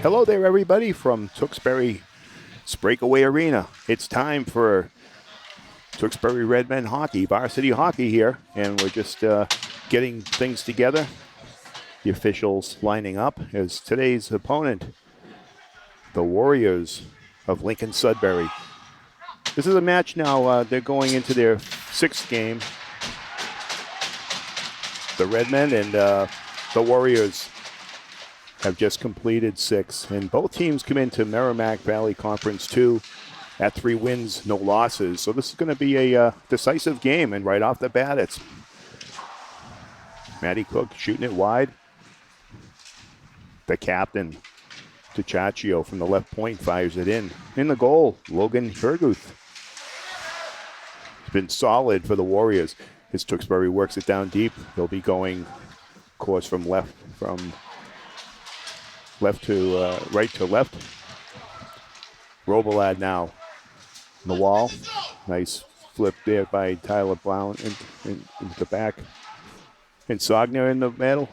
Hello there, everybody, from Tewksbury Breakaway Arena. It's time for Tewksbury Redmen hockey, varsity hockey here, and we're just getting things together. The officials lining up as today's opponent, the Warriors of Lincoln-Sudbury. This is a match now. They're going into their sixth game. The Redmen and the Warriors have just completed 6, and both teams come into Merrimack Valley Conference 2 at 3 wins, no losses. So this is going to be a decisive game, and right off the bat, it's Matty Cook shooting it wide. The captain, Tachachio, from the left point fires it in. In the goal, Logan Herguth. It's been solid for the Warriors. As Tewksbury works it down deep, they'll be going, of course, from right to left. Robelad now on the wall. Nice flip there by Tyler Brown into the back. And Sogner in the middle.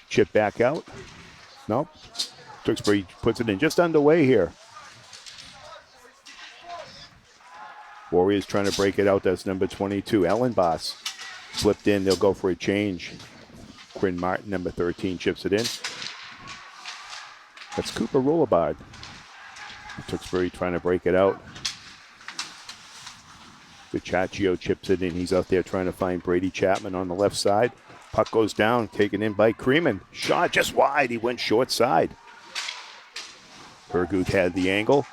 Chip back out. Nope. Tewksbury puts it in just underway here. Warriors trying to break it out. That's number 22. Ellenboss flipped in. They'll go for a change. Quinn Martin, number 13, chips it in. That's Cooper Rollabard. Tewksbury trying to break it out. Tachachio chips it in. He's out there trying to find Brady Chapman on the left side. Puck goes down, taken in by Creeman. Shot just wide. He went short side. Herguth had the angle.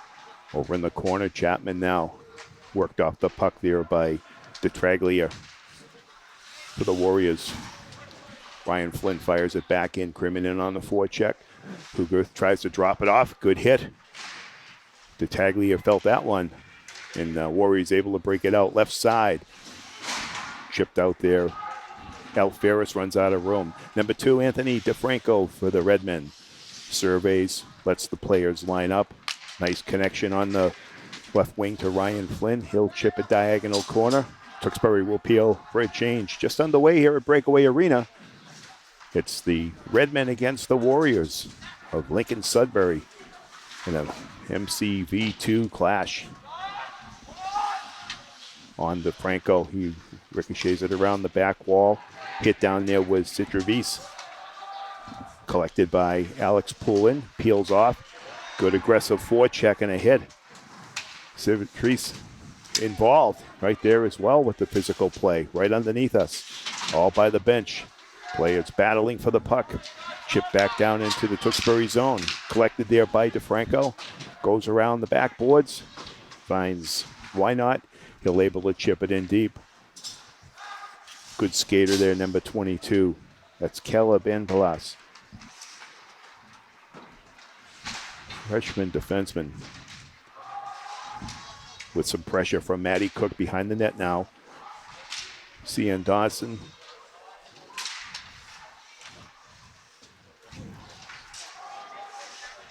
Over in the corner, Chapman now worked off the puck there by DeTraglia for the Warriors. Ryan Flynn fires it back in. Creeman in on the forecheck. Herguth tries to drop it off. Good hit. DeTaglia felt that one. And Warriors able to break it out. Left side. Chipped out there. Al Ferris runs out of room. Number 2, Anthony DeFranco for the Redmen. Surveys. Lets the players line up. Nice connection on the left wing to Ryan Flynn. He'll chip a diagonal corner. Tewksbury will peel for a change. Just underway here at Breakaway Arena. It's the Redmen against the Warriors of Lincoln-Sudbury in a MCV2 clash. On the Franco, he ricochets it around the back wall. Hit down there with Citravis. Collected by Alex Poulin. Peels off. Good aggressive forecheck and a hit. Citravis involved right there as well with the physical play. Right underneath us. All by the bench. Players battling for the puck. Chip back down into the Tewksbury zone. Collected there by DeFranco. Goes around the backboards. Finds why not. He'll able to chip it in deep. Good skater there, number 22. That's Caleb Enpalas. Freshman defenseman. With some pressure from Matty Cook behind the net now. Cian Dawson.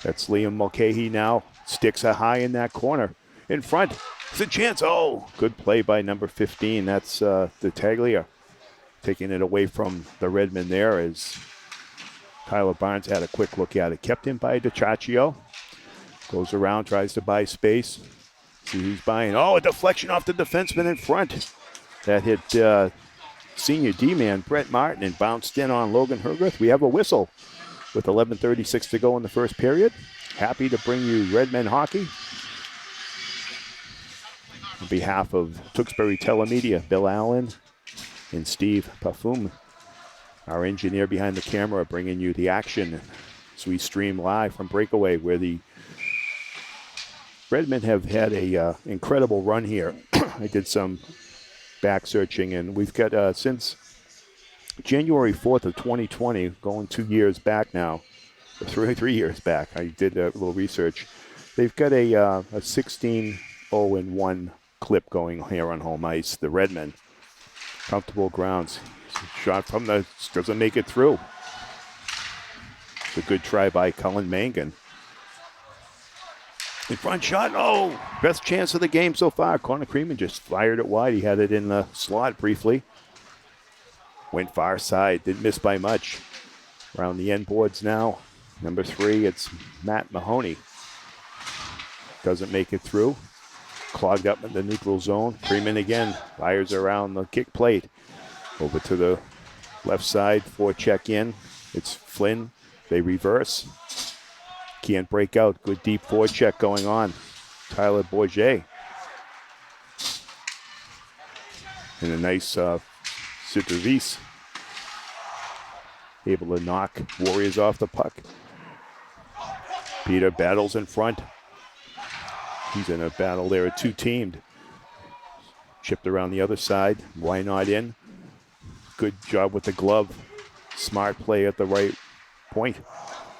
That's Liam Mulcahy now. Sticks are high in that corner. In front. It's a chance. Oh, good play by number 15. That's DeTaglia. Taking it away from the Redmen there as Tyler Barnes had a quick look at it. Kept in by Tachachio. Goes around, tries to buy space. See who's buying. Oh, a deflection off the defenseman in front. That hit senior D-man Brett Martin and bounced in on Logan Herguth. We have a whistle with 11:36 to go in the first period. Happy to bring you Redmen hockey. On behalf of Tewksbury Telemedia, Bill Allen and Steve Parfum, our engineer behind the camera, bringing you the action as we stream live from Breakaway, where the Redmen have had a incredible run here. I did some back searching, and we've got since January 4th of 2020, going 2 years back now, or 3 years back. I did a little research. They've got a 16-0-1 clip going here on home ice. The Redmen, comfortable grounds. Shot from the, doesn't make it through. It's a good try by Cullen Mangan. In front shot, oh, best chance of the game so far. Connor Creeman just fired it wide. He had it in the slot briefly. Went far side, didn't miss by much. Around the end boards now. Number 3, it's Matt Mahoney. Doesn't make it through. Clogged up in the neutral zone. Freeman again fires around the kick plate. Over to the left side for check in. It's Flynn. They reverse. Can't break out. Good deep forecheck going on. Tyler Bourget. And a nice service. Able to knock Warriors off the puck. Peter battles in front. He's in a battle there at 2-teamed. Chipped around the other side. Why not in? Good job with the glove. Smart play at the right point.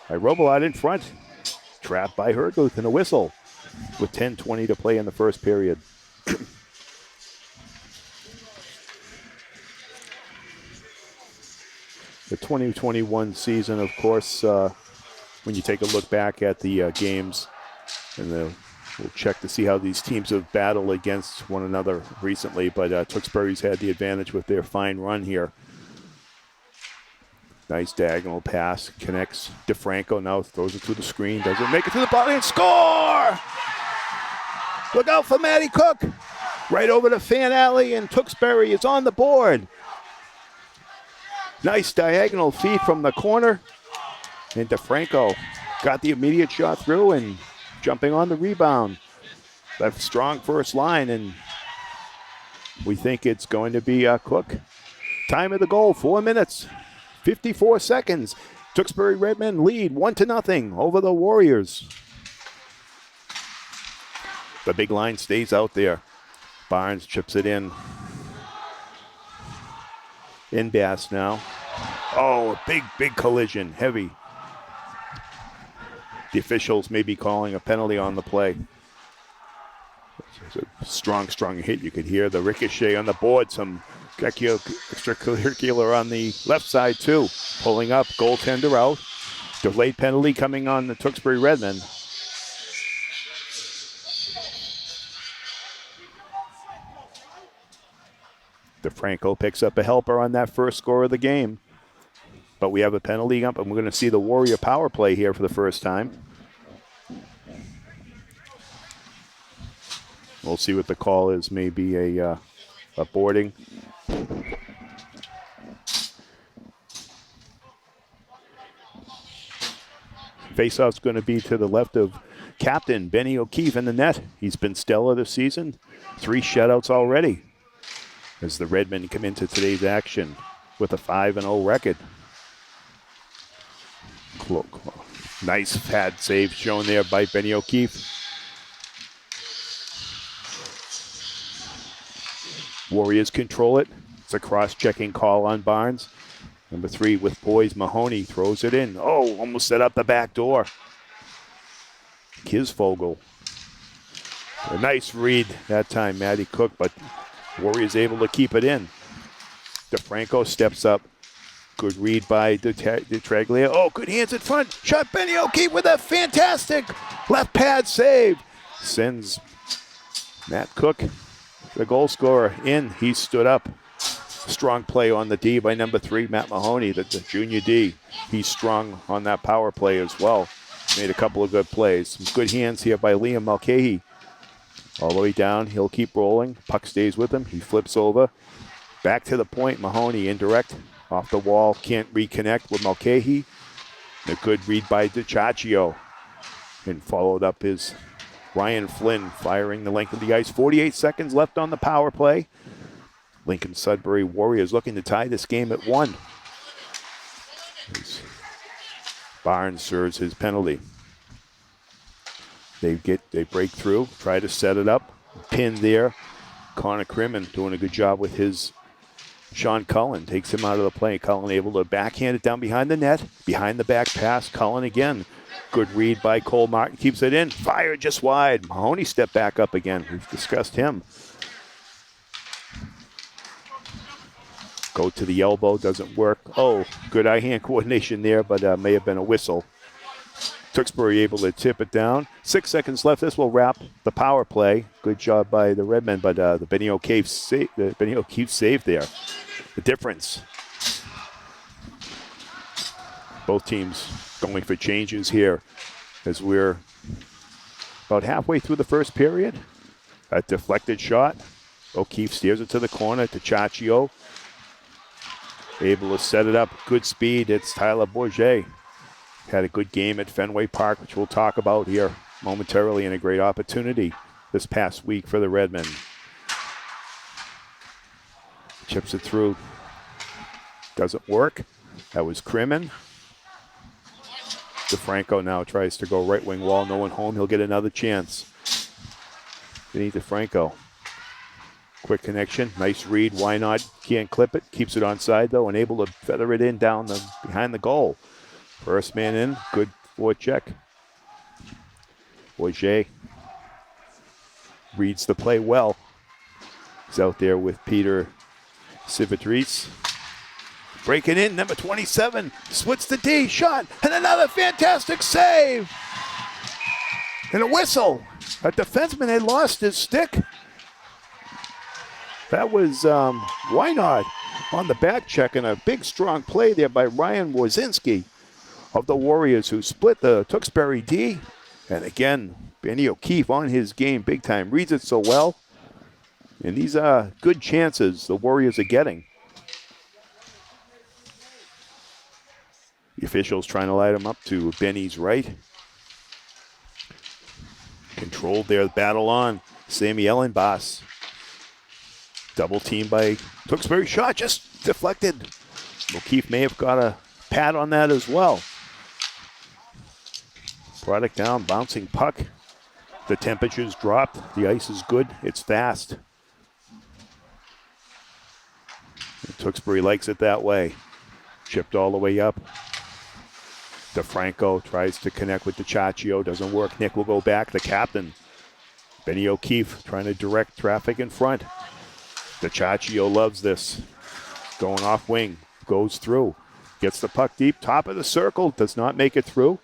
By Robillard in front. Trapped by Herguth and a whistle. With 10:20 to play in the first period. The 2021 season, of course, when you take a look back at the games, and we'll check to see how these teams have battled against one another recently, but Tewksbury's had the advantage with their fine run here. Nice diagonal pass, connects. DeFranco now throws it through the screen, doesn't make it to the body, and score! Look out for Matty Cook! Right over to Fan Alley, and Tewksbury is on the board. Nice diagonal feed from the corner. And DeFranco got the immediate shot through and jumping on the rebound. Left strong first line, and we think it's going to be Cook. Time of the goal, 4 minutes, 54 seconds. Tewksbury Redmen lead 1-0 over the Warriors. The big line stays out there. Barnes chips it in. In Bass now. Oh, a big collision, heavy. The officials may be calling a penalty on the play. It's a strong hit. You could hear the ricochet on the board. Some extracurricular on the left side too. Pulling up, goaltender out. Delayed penalty coming on the Tewksbury Redmen. DeFranco picks up a helper on that first score of the game. But we have a penalty up, and we're going to see the Warrior power play here for the first time. We'll see what the call is. Maybe a boarding. Faceoff's going to be to the left of captain Benny O'Keefe in the net. He's been stellar this season. 3 shutouts already. As the Redmen come into today's action with a 5-0 record. Nice pad save shown there by Benny O'Keefe. Warriors control it. It's a cross-checking call on Barnes. Number 3 with poise. Mahoney throws it in. Oh, almost set up the back door. Kisvogel. A nice read that time, Matty Cook, but Warriors able to keep it in. DeFranco steps up. Good read by Detraglia. Oh, good hands in front. Shot Benny O'Keefe with a fantastic left pad save. Sends Matt Cook, the goal scorer, in. He stood up. Strong play on the D by number 3, Matt Mahoney, the junior D. He's strong on that power play as well. Made a couple of good plays. Some good hands here by Liam Mulcahy. All the way down, he'll keep rolling. Puck stays with him. He flips over. Back to the point, Mahoney indirect. Off the wall, can't reconnect with Mulcahy. A good read by DiCiaccio. And followed up is Ryan Flynn firing the length of the ice. 48 seconds left on the power play. Lincoln-Sudbury Warriors looking to tie this game at 1. As Barnes serves his penalty. They break through, try to set it up. Pinned there. Connor Crimmin doing a good job with his Sean Cullen. Takes him out of the play. Cullen able to backhand it down behind the net. Behind the back pass. Cullen again. Good read by Cole Martin. Keeps it in. Fired just wide. Mahoney stepped back up again. We've discussed him. Go to the elbow. Doesn't work. Oh, good eye-hand coordination there, but may have been a whistle. Tewksbury able to tip it down. 6 seconds left. This will wrap the power play. Good job by the Redmen, but the Benny O'Keefe save there. The difference. Both teams going for changes here as we're about halfway through the first period. A deflected shot. O'Keefe steers it to the corner to Chaccio. Able to set it up. Good speed. It's Tyler Bourget. Had a good game at Fenway Park, which we'll talk about here momentarily, and a great opportunity this past week for the Redmen. Chips it through. Doesn't work. That was Crimmin. DeFranco now tries to go right wing wall. No one home. He'll get another chance. Vinny DeFranco. Quick connection. Nice read. Why not? Can't clip it. Keeps it onside, though, and able to feather it in down behind the goal. First man in. Good forecheck. Bourget reads the play well. He's out there with Peter Civitrice. Breaking in, number 27. Splits the D. Shot. And another fantastic save. And a whistle. A defenseman had lost his stick. That was Wynot on the back check, and a big, strong play there by Ryan Wozinski of the Warriors, who split the Tewksbury D. And again, Benny O'Keefe on his game big time. Reads it so well. And these are good chances the Warriors are getting. The officials trying to light him up to Benny's right. Controlled their battle on. Sammy Ellenboss. Double team by Tewksbury. Shot just deflected. O'Keefe may have got a pad on that as well. Product down, bouncing puck. The temperature's dropped. The ice is good. It's fast. And Tewksbury likes it that way. Chipped all the way up. DeFranco tries to connect with Chaccio. Doesn't work. Nick will go back. The captain, Benny O'Keefe, trying to direct traffic in front. Chaccio loves this. Going off wing. Goes through. Gets the puck deep. Top of the circle. Does not make it through.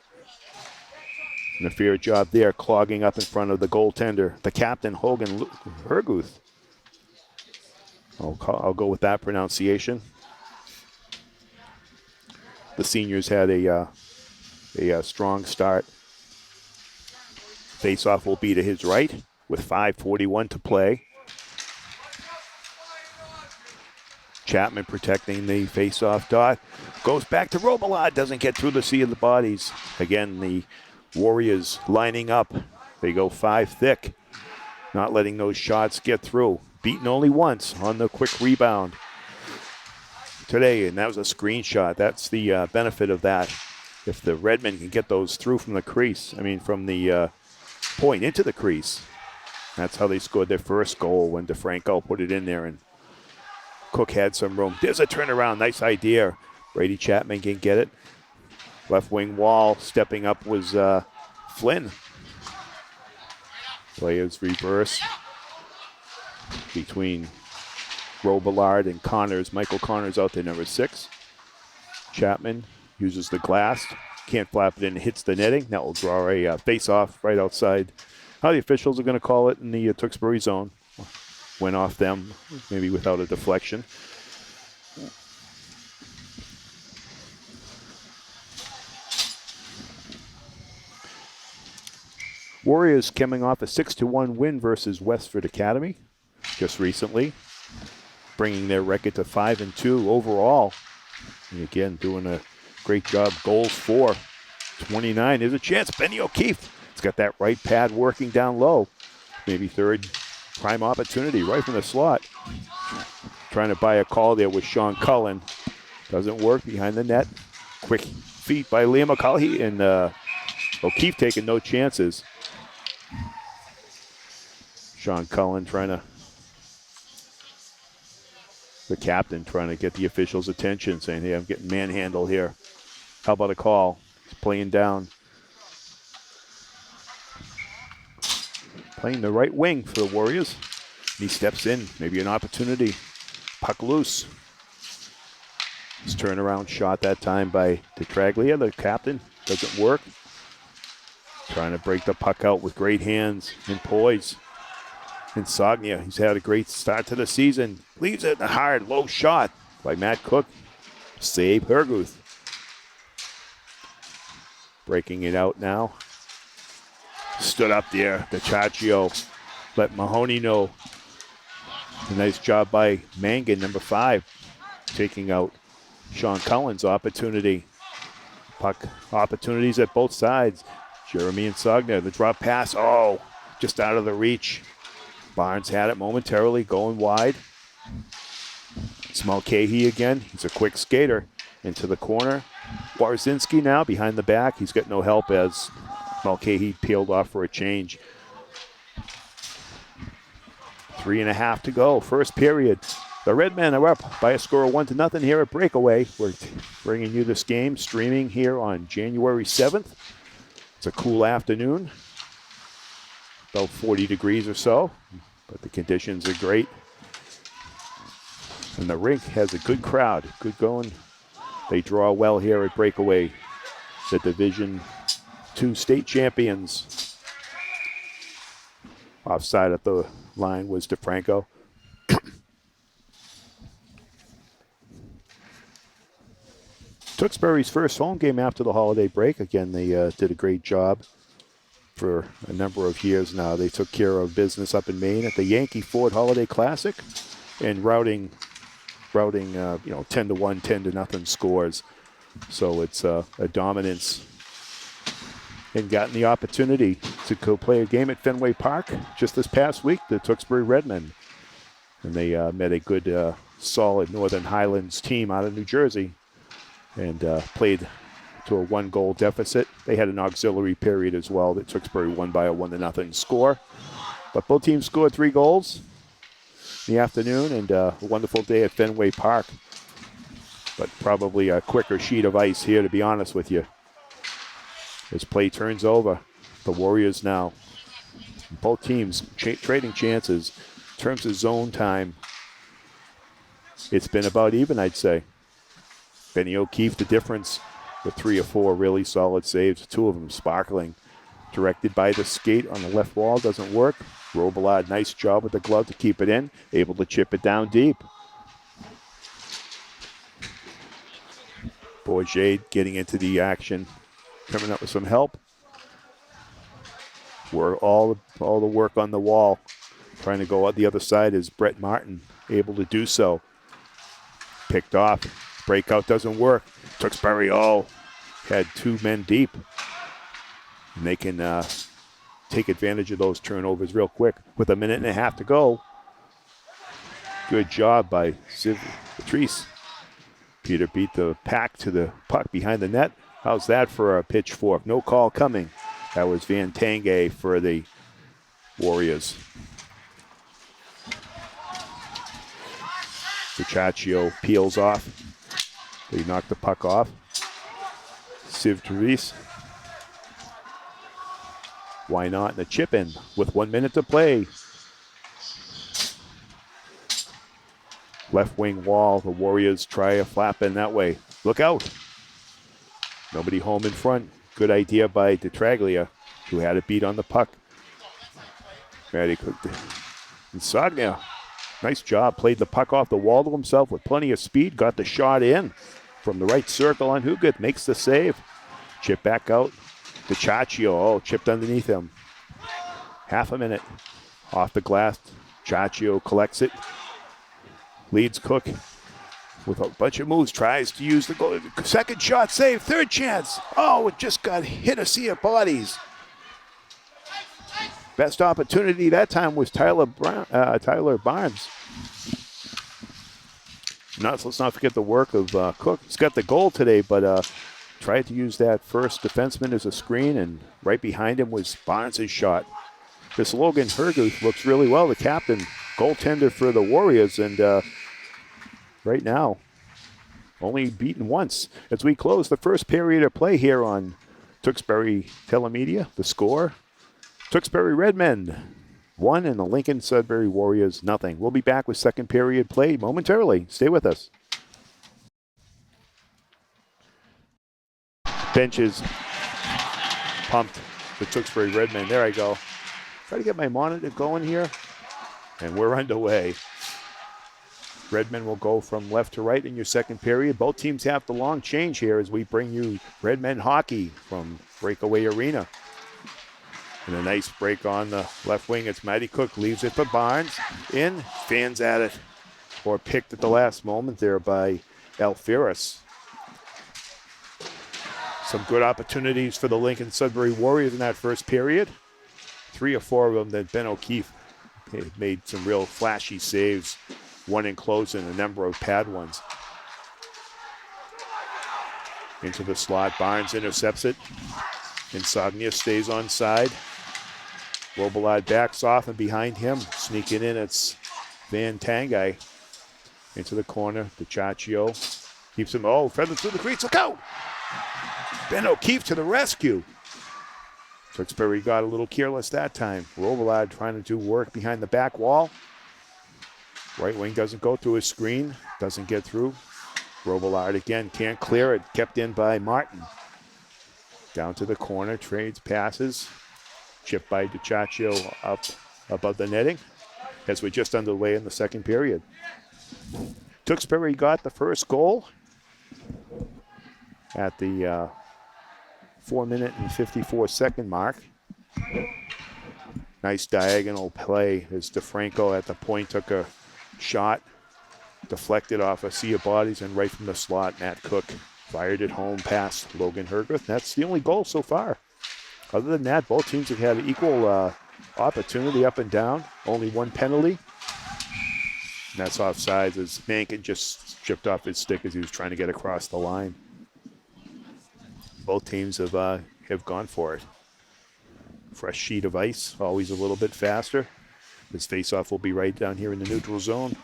And a fair job there, clogging up in front of the goaltender. The captain, Hogan Herguth. I'll go with that pronunciation. The seniors had a strong start. Face-off will be to his right with 5:41 to play. Chapman protecting the face-off dot. Goes back to Robillard. Doesn't get through the sea of the bodies. Again, the Warriors lining up. They go 5 thick. Not letting those shots get through. Beaten only once on the quick rebound today, and that was a screenshot. That's the benefit of that. If the Redmen can get those through from the crease, from the point into the crease. That's how they scored their first goal when DeFranco put it in there, and Cook had some room. There's a turnaround. Nice idea. Brady Chapman can get it. Left wing wall. Stepping up was Flynn. Players reverse between Robillard and Connors. Michael Connors out there, number 6. Chapman uses the glass. Can't flap it in. Hits the netting. That will draw a face-off right outside. How the officials are going to call it in the Tewksbury zone. Went off them, maybe without a deflection. Warriors coming off a 6-1 win versus Westford Academy just recently, bringing their record to 5-2 overall. And again, doing a great job. Goals for 29. There's a chance. Benny O'Keefe. He's got that right pad working down low. Maybe third prime opportunity right from the slot. Trying to buy a call there with Sean Cullen. Doesn't work behind the net. Quick feet by Liam McCullough, and O'Keefe taking no chances. Sean Cullen the captain trying to get the officials' attention, saying, hey, I'm getting manhandled here. How about a call? He's playing down. Playing the right wing for the Warriors. He steps in, maybe an opportunity. Puck loose. His turnaround shot that time by Detraglia, the captain. Doesn't work. Trying to break the puck out with great hands and poise. Insognia, he's had a great start to the season. Leaves it in a hard, low shot by Matt Cook. Save Herguth. Breaking it out now. Stood up there. DiCaccio let Mahoney know. A nice job by Mangan, number 5, taking out Sean Cullen's opportunity. Puck opportunities at both sides. Jeremy and Sogner, the drop pass. Oh, just out of the reach. Barnes had it momentarily, going wide. It's Mulcahy again. He's a quick skater into the corner. Warzinski now behind the back. He's got no help as Mulcahy peeled off for a change. 3.5 to go. First period. The Redmen are up by a score of 1-0 here at Breakaway. We're bringing you this game streaming here on January 7th. It's a cool afternoon. About 40 degrees or so, but the conditions are great. And the rink has a good crowd, good going. They draw well here at Breakaway. The Division II state champions. Offside at the line was DeFranco. Tewksbury's first home game after the holiday break. Again, they did a great job for a number of years now. They took care of business up in Maine at the Yankee Ford Holiday Classic and routing 10-1, 10-0 scores. So it's a dominance. And gotten the opportunity to go play a game at Fenway Park just this past week, the Tewksbury Redmen. And they met a good, solid Northern Highlands team out of New Jersey and played to a 1-goal deficit. They had an auxiliary period as well that Tewksbury won by a 1-0 score. But both teams scored 3 goals in the afternoon, and a wonderful day at Fenway Park. But probably a quicker sheet of ice here, to be honest with you. As play turns over, the Warriors now, both teams trading chances. In terms of zone time, it's been about even, I'd say. Benny O'Keefe, the difference with 3 or 4 really solid saves, 2 of them sparkling. Directed by the skate on the left wall, doesn't work. Robillard, nice job with the glove to keep it in, able to chip it down deep. Bourget getting into the action, coming up with some help. We're all the work on the wall. Trying to go out the other side is Brett Martin, able to do so. Picked off. Breakout doesn't work. Tewksbury had 2 men deep. And they can take advantage of those turnovers real quick. With 1.5 minutes to go. Good job by Ziv Patrice. Peter beat the pack to the puck behind the net. How's that for a pitchfork? No call coming. That was Van Tange for the Warriors. DiCaccio peels off. They knocked the puck off. Ziv Patrice. Why not? And the chip in with 1 minute to play. Left wing wall. The Warriors try a flap in that way. Look out. Nobody home in front. Good idea by DeTraglia, who had it beat on the puck. Ready cooked it. And Sogner, nice job. Played the puck off the wall to himself with plenty of speed. Got the shot in from the right circle on Huguet. Makes the save. Chip back out. DiCaccio, chipped underneath him. 1/2 minute. Off the glass. DiCaccio collects it. Leads Cook with a bunch of moves. Tries to use the goal. Second shot save. Third chance. It just got hit a sea of bodies. Best opportunity that time was Tyler Barnes. Let's not forget the work of Cook. He's got the goal today, but tried to use that first defenseman as a screen, and right behind him was Barnes' shot. This Logan Herguth looks really well, the captain, goaltender for the Warriors, and right now only beaten once. As we close the first period of play here on Tewksbury Telemedia, the score, Tewksbury Redmen 1 and the Lincoln-Sudbury Warriors 0. We'll be back with second period play momentarily. Stay with us. Benches pumped the Tewksbury Redmen. There I go. Try to get my monitor going here. And we're underway. Redmen will go from left to right in your second period. Both teams have the long change here as we bring you Redmen hockey from Breakaway Arena. And a nice break on the left wing. It's Matty Cook, leaves it for Barnes. In, fans at it. Or picked at the last moment there by Alferis. Some good opportunities for the Lincoln-Sudbury Warriors in that first period. 3 or 4 of them that Ben O'Keefe made some real flashy saves. One in close and a number of pad ones. Into the slot, Barnes intercepts it. Insognia stays on side. Robillard backs off, and behind him, sneaking in, it's Van Tangai. Into the corner, DiCiaccio keeps him, feathered through the crease, look out! Ben O'Keefe to the rescue. Tewksbury got a little careless that time. Robillard trying to do work behind the back wall. Right wing doesn't go through his screen, doesn't get through. Robillard again, can't clear it, kept in by Martin. Down to the corner, trades passes. Chipped by DiCiaccio up above the netting as we're just underway in the second period. Tewksbury got the first goal at the 4-minute and 54-second mark. Nice diagonal play as DeFranco at the point took a shot, deflected off a sea of bodies, and right from the slot, Matt Cook fired it home past Logan Herguth. That's the only goal so far. Other than that, both teams have had equal opportunity up and down. Only one penalty. And that's offsides as Mankin just chipped off his stick as he was trying to get across the line. Both teams have gone for it. Fresh sheet of ice, always a little bit faster. This faceoff will be right down here in the neutral zone,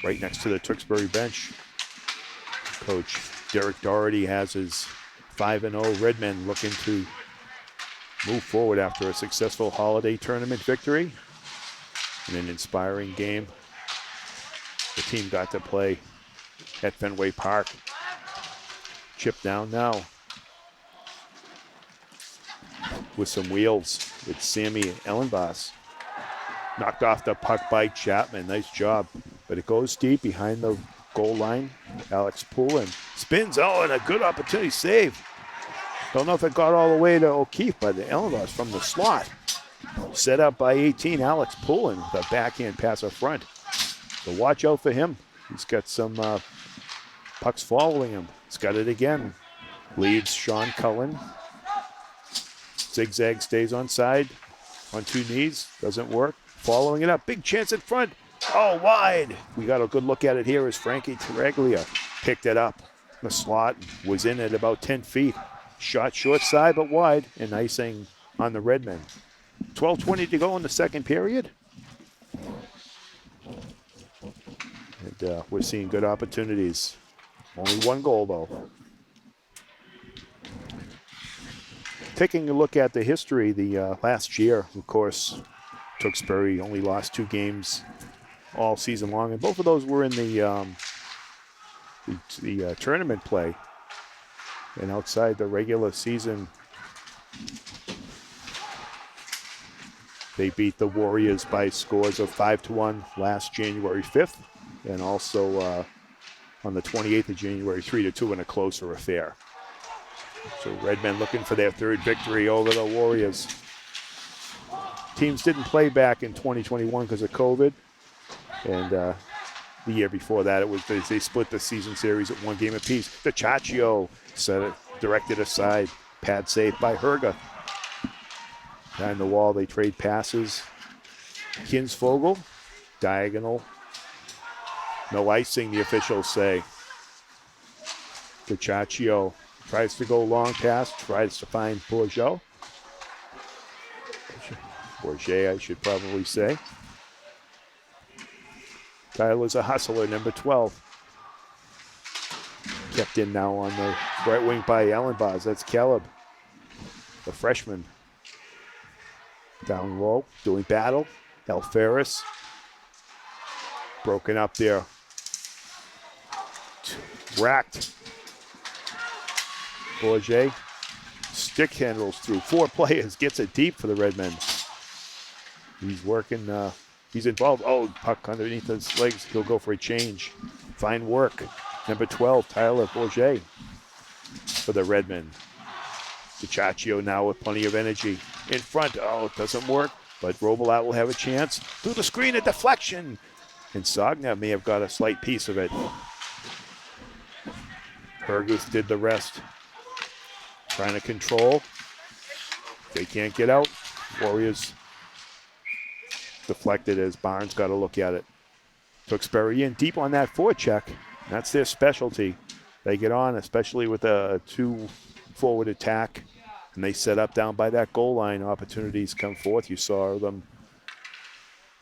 right next to the Tewksbury bench. Coach Derek Doherty has his 5-0 Redmen looking to move forward after a successful holiday tournament victory. In an inspiring game. The team got to play at Fenway Park. Chip down now with some wheels. It's Sammy Ellenboss. Knocked off the puck by Chapman. Nice job. But it goes deep behind the goal line. Alex Poulin spins. And a good opportunity save. Don't know if it got all the way to O'Keefe, but the Ellenboss from the slot. Set up by 18, Alex Poulin with a backhand pass up front. So watch out for him. He's got some pucks following him. He's got it again. Leaves Sean Cullen. Zigzag stays on side. On 2 knees. Doesn't work. Following it up. Big chance in front. Wide. We got a good look at it here as Frankie Taraglia picked it up. The slot was in at about 10 feet. Shot short side but wide, and icing on the Redmen. 12:20 to go in the second period. And we're seeing good opportunities. Only one goal, though. Taking a look at the history, the last year, of course, Tewksbury only lost 2 games all season long, and both of those were in the tournament play. And outside the regular season, they beat the Warriors by scores of 5-1 last January 5th, and also on the 28th of January, 3-2 in a closer affair. So Redmen looking for their 3rd victory over the Warriors. Teams didn't play back in 2021 because of COVID, and the year before that, it was they split the season series at 1 game apiece. DiCiaccio set it, directed aside, pad saved by Herga. Behind the wall, they trade passes. Kinsvogel, diagonal. No icing, the officials say. DiCiaccio tries to go long pass, tries to find Bourget, I should probably say. Tyler's a hustler, number 12. Kept in now on the right wing by Ellenboss. That's Caleb, the freshman. Down low, doing battle. Alferis. Broken up there. Racked. Bourget. Stick handles through 4 players. Gets it deep for the Redmen. He's working. He's involved. Puck underneath his legs. He'll go for a change. Fine work. Number 12, Tyler Bourget for the Redmen. DiCiaccio now with plenty of energy. In front, oh, it doesn't work, but Robilat will have a chance. Through the screen, a deflection. And Sagna may have got a slight piece of it. Herguth did the rest. Trying to control. They can't get out. Warriors deflected as Barnes got a look at it. Tewksbury in deep on that forecheck. That's their specialty. They get on, especially with a two-forward attack, and they set up down by that goal line. Opportunities come forth. You saw them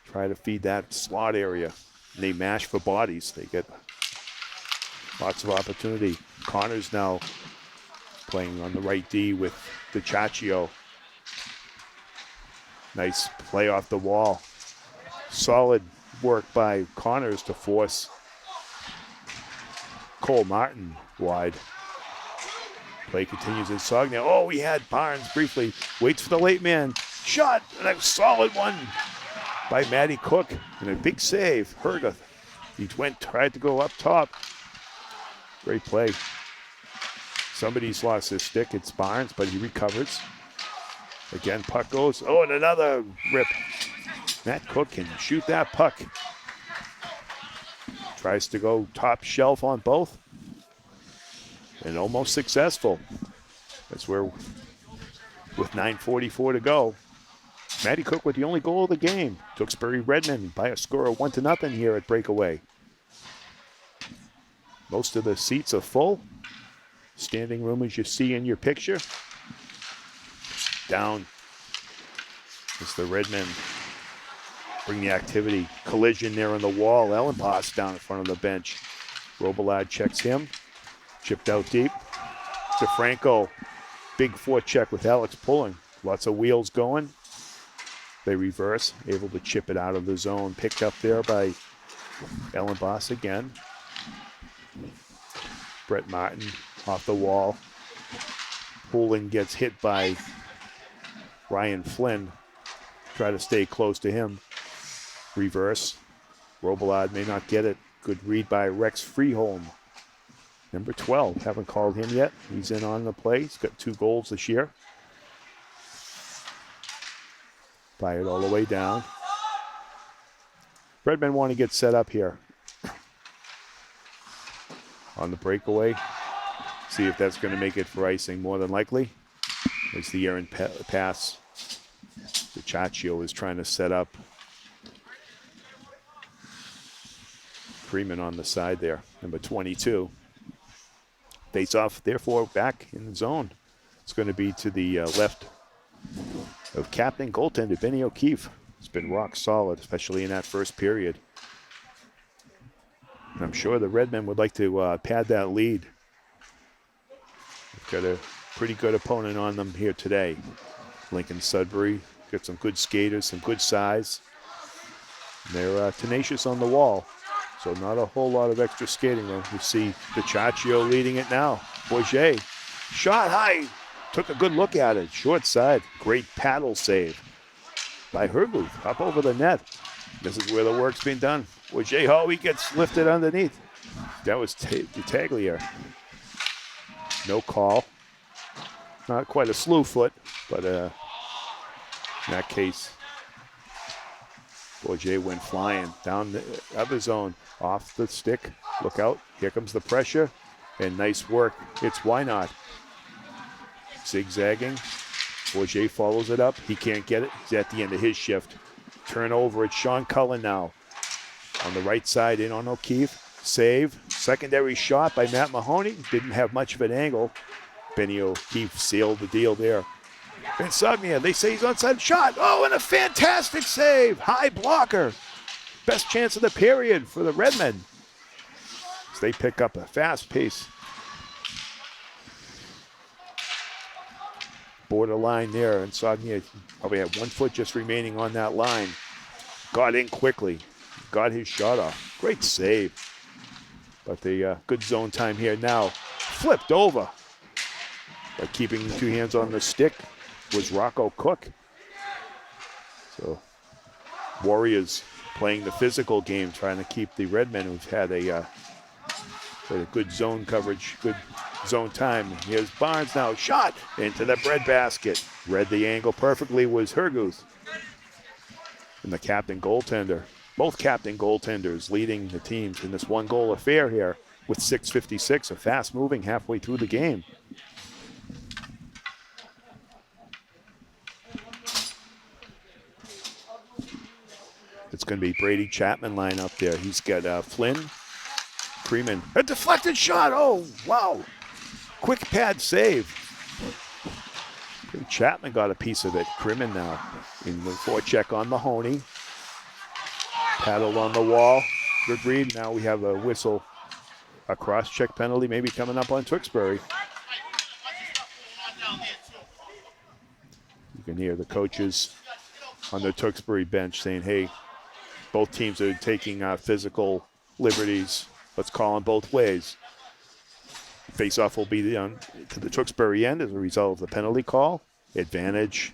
try to feed that slot area. And they mash for bodies. They get lots of opportunity. Connors now playing on the right D with DiCiaccio. Nice play off the wall. Solid work by Connors to force Cole Martin wide. Play continues in Sagna. Oh, we had Barnes briefly. Waits for the late man. Shot, and a solid one by Matty Cook. And a big save. Herguth. He tried to go up top. Great play. Somebody's lost his stick. It's Barnes, but he recovers. Again, puck goes. Oh, and another rip. Matt Cook can shoot that puck. Tries to go top shelf on both. And almost successful. That's where, with 9:44 to go, Matty Cook with the only goal of the game. Tewksbury Redmond by a score of 1-0 here at breakaway. Most of the seats are full. Standing room as you see in your picture. Down as the Redmen bring the activity. Collision there on the wall. Ellenboss down in front of the bench. Robilat checks him. Chipped out deep. DeFranco. Big forecheck with Alex pulling. Lots of wheels going. They reverse. Able to chip it out of the zone. Picked up there by Ellenboss again. Brett Martin off the wall. Poulin gets hit by Ryan Flynn. Try to stay close to him. Reverse. Robilat may not get it. Good read by Rex Freeholm. Number 12. Haven't called him yet. He's in on the play. He's got 2 goals this year. Fired all the way down. Redmen want to get set up here. On the breakaway. See if that's going to make it for icing. More than likely. It's the errant pass. DiCiaccio is trying to set up. Freeman on the side there. Number 22. Face off, therefore, back in the zone. It's going to be to the left of captain goaltender Benny O'Keefe. It's been rock solid, especially in that first period. And I'm sure the Redmen would like to pad that lead. They've got a pretty good opponent on them here today. Lincoln-Sudbury. Got some good skaters, some good size. They're tenacious on the wall. So not a whole lot of extra skating room. You see DiCiaccio leading it now. Bourget. Shot high. Took a good look at it. Short side. Great paddle save by Herguth. Up over the net. This is where the work's being done. Bourget, oh, he gets lifted underneath. That was Taglier. No call. Not quite a slew foot, but in that case, Bourget went flying down the other zone, off the stick. Look out. Here comes the pressure. And nice work. It's Why Not. Zigzagging. Bourget follows it up. He can't get it. He's at the end of his shift. Turnover. It's Sean Cullen now. On the right side, in on O'Keefe. Save. Secondary shot by Matt Mahoney. Didn't have much of an angle. Benny O'Keefe sealed the deal there. Insognia, they say he's onside shot. Oh, and a fantastic save. High blocker. Best chance of the period for the Redmen. As they pick up a fast pace. Borderline there. Insognia probably had 1 foot just remaining on that line. Got in quickly. Got his shot off. Great save. But the good zone time here now. Flipped over. By keeping 2 hands on the stick was Rocco Cook. So Warriors playing the physical game, trying to keep the Redmen, who've had a With a good zone coverage, good zone time. Here's Barnes now, shot into the breadbasket. Read the angle perfectly was Herguth. And the captain goaltender. Both captain goaltenders leading the teams in this one-goal affair here with 6:56, a fast-moving halfway through the game. It's going to be Brady Chapman line up there. He's got Flynn, Freeman. A deflected shot. Oh, wow. Quick pad save. Chapman got a piece of it. Freeman now in the forecheck on Mahoney. Paddled on the wall. Good read. Now we have a whistle. A cross-check penalty maybe coming up on Tewksbury. You can hear the coaches on the Tewksbury bench saying, hey, both teams are taking physical liberties. Let's call them both ways. Face-off will be to the Tewksbury end as a result of the penalty call. Advantage,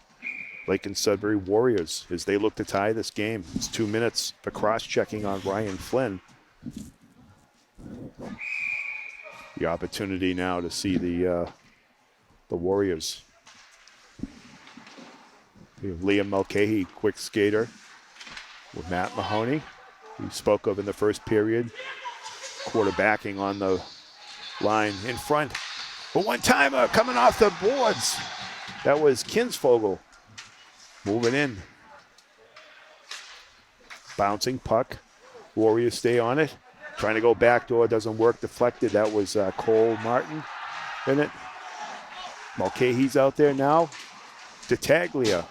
Lincoln-Sudbury Warriors as they look to tie this game. It's 2 minutes for cross-checking on Ryan Flynn. The opportunity now to see the Warriors. We have Liam Mulcahy, quick skater, with Matt Mahoney, we spoke of in the first period. Quarterbacking on the line in front. A one-timer coming off the boards. That was Kinsfogel moving in. Bouncing puck. Warriors stay on it. Trying to go backdoor, doesn't work. Deflected. That was Cole Martin in it. Mulcahy's out there now. DeTaglia.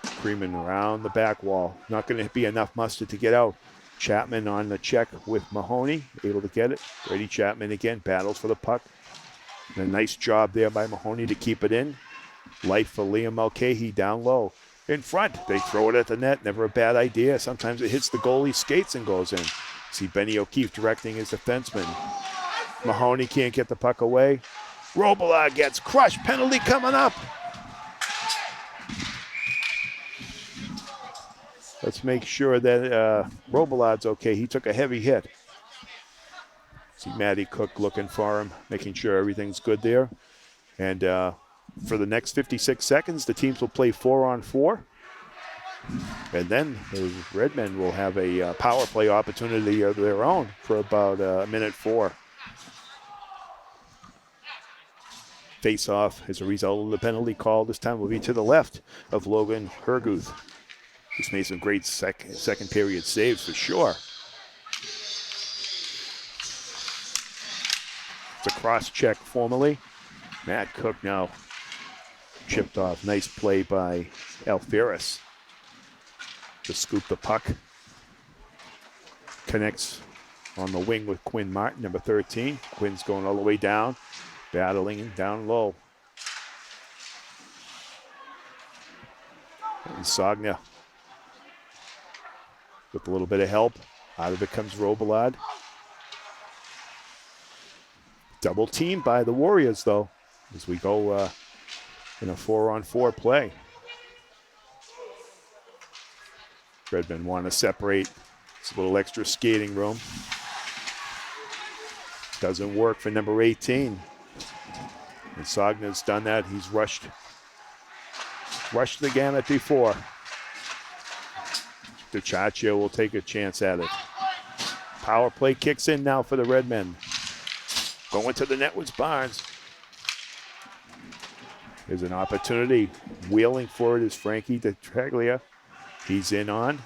Freeman around the back wall. Not going to be enough mustard to get out. Chapman on the check with Mahoney. Able to get it. Brady Chapman again. Battles for the puck. And a nice job there by Mahoney to keep it in. Life for Liam Mulcahy down low. In front. They throw it at the net. Never a bad idea. Sometimes it hits the goalie skates and goes in. See Benny O'Keefe directing his defenseman. Mahoney can't get the puck away. Robillard gets crushed. Penalty coming up. Let's make sure that Robillard's okay. He took a heavy hit. See Matty Cook looking for him, making sure everything's good there. And for the next 56 seconds, the teams will play 4-on-4. And then the Redmen will have a power play opportunity of their own for about a minute 4. Face-off as a result of the penalty call. This time will be to the left of Logan Herguth. He's made some great second period saves for sure. It's a cross check formally. Matt Cook now chipped off. Nice play by Alferis to scoop the puck. Connects on the wing with Quinn Martin, number 13. Quinn's going all the way down, battling down low. And Sogna with a little bit of help. Out of it comes Robillard. Double team by the Warriors, though, as we go in a 4-on-4 play. Redmen want to separate. It's a little extra skating room. Doesn't work for number 18. And Sogna's done that. He's rushed the gamut before. DiCiaccio will take a chance at it. Power play kicks in now for the Redmen. Going to the net was Barnes. There's an opportunity. Wheeling for it is Frankie DeTraglia. He's in on.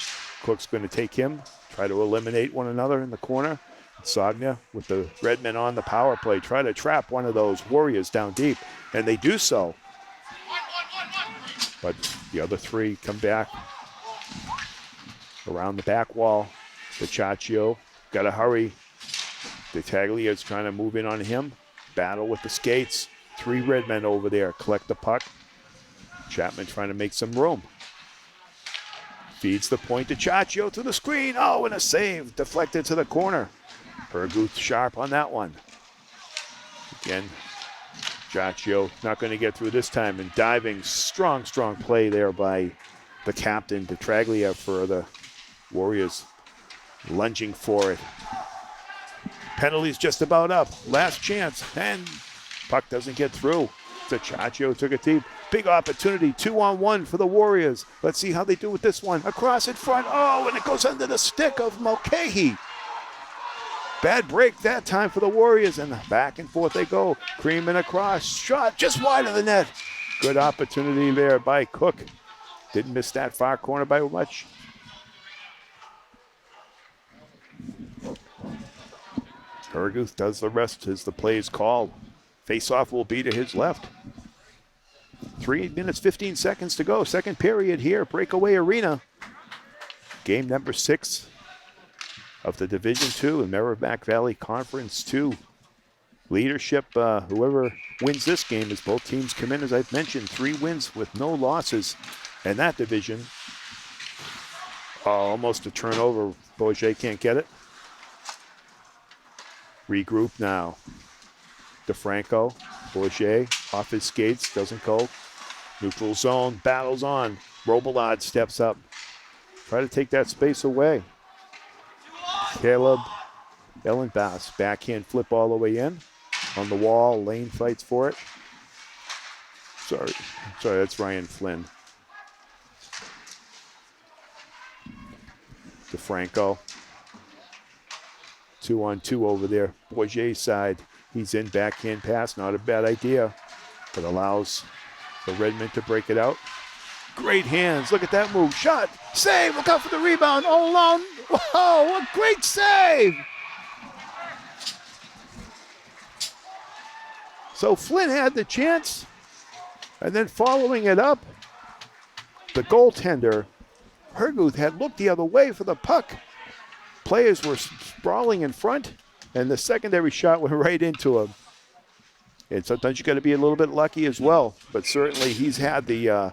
Cook's going to take him. Try to eliminate one another in the corner. Sogna with the Redmen on the power play. Try to trap one of those Warriors down deep. And they do so. But the other three come back around the back wall. DiCiaccio got to hurry. DeTaglia is trying to move in on him. Battle with the skates. 3 Redmen over there. Collect the puck. Chapman trying to make some room. Feeds the point to DiCiaccio to the screen. Oh, and a save. Deflected to the corner. Herguth sharp on that one. Again, DiCiaccio not going to get through this time. And diving, strong play there by the captain, DeTraglia, for the Warriors. Lunging for it. Penalty's just about up. Last chance. And puck doesn't get through. Tacaccio took it deep. Big opportunity. 2-on-1 for the Warriors. Let's see how they do with this one. Across in front. Oh, and it goes under the stick of Mulcahy. Bad break that time for the Warriors. And back and forth they go. Creaming across. Shot just wide of the net. Good opportunity there by Cook. Didn't miss that far corner by much. Herguth does the rest as the play is called. Face-off will be to his left. 3 minutes, 15 seconds to go. Second period here, Breakaway Arena. Game number 6 of the Division II and Merrimack Valley Conference 2. Leadership, whoever wins this game, as both teams come in, as I've mentioned, 3 wins with no losses in that division. Almost a turnover. Bourget can't get it. Regroup now. DeFranco, Bourget off his skates, doesn't go. Neutral zone, battles on. Robillard steps up. Try to take that space away. Caleb Ellenbass, backhand flip all the way in. On the wall, Lane fights for it. Sorry, that's Ryan Flynn. DeFranco. 2-on-2 over there. Bourget's side. He's in, backhand pass. Not a bad idea, but allows the Redmen to break it out. Great hands. Look at that move. Shot. Save. Look out for the rebound. All alone. Whoa, what great save. So Flynn had the chance, and then following it up, the goaltender, Herguth, had looked the other way for the puck. Players were sprawling in front, and the secondary shot went right into him. And sometimes you got to be a little bit lucky as well, but certainly he's had the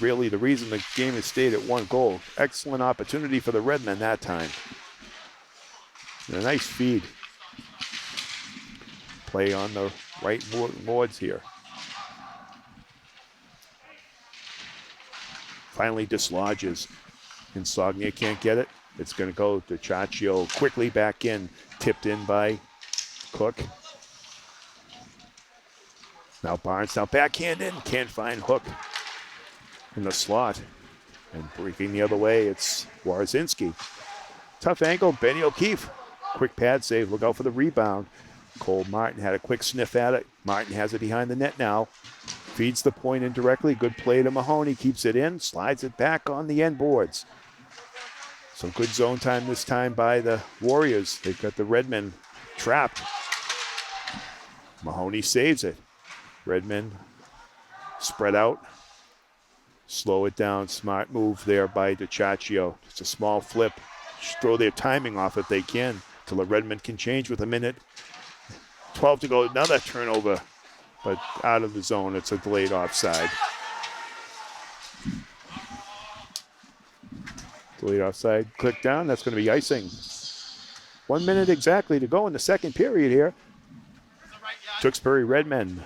really the reason the game has stayed at 1 goal. Excellent opportunity for the Redmen that time. And a nice feed. Play on the right boards here. Finally dislodges. Insognia can't get it. It's going to go to Chaccio quickly back in. Tipped in by Cook. Now Barnes, now backhand in. Can't find Hook in the slot. And breaking the other way, it's Warzynski. Tough angle, Benny O'Keefe. Quick pad save, look out for the rebound. Cole Martin had a quick sniff at it. Martin has it behind the net now. Feeds the point indirectly. Good play to Mahoney. Keeps it in. Slides it back on the end boards. Some good zone time this time by the Warriors. They've got the Redmen trapped. Mahoney saves it. Redmen spread out. Slow it down. Smart move there by DiCiaccio. It's a small flip. Just throw their timing off if they can till the Redmen can change with a minute. 12 to go. Another turnover, but out of the zone. It's a delayed offside. Delayed offside. Click down. That's going to be icing. 1 minute exactly to go in the second period here. Tewksbury Redmen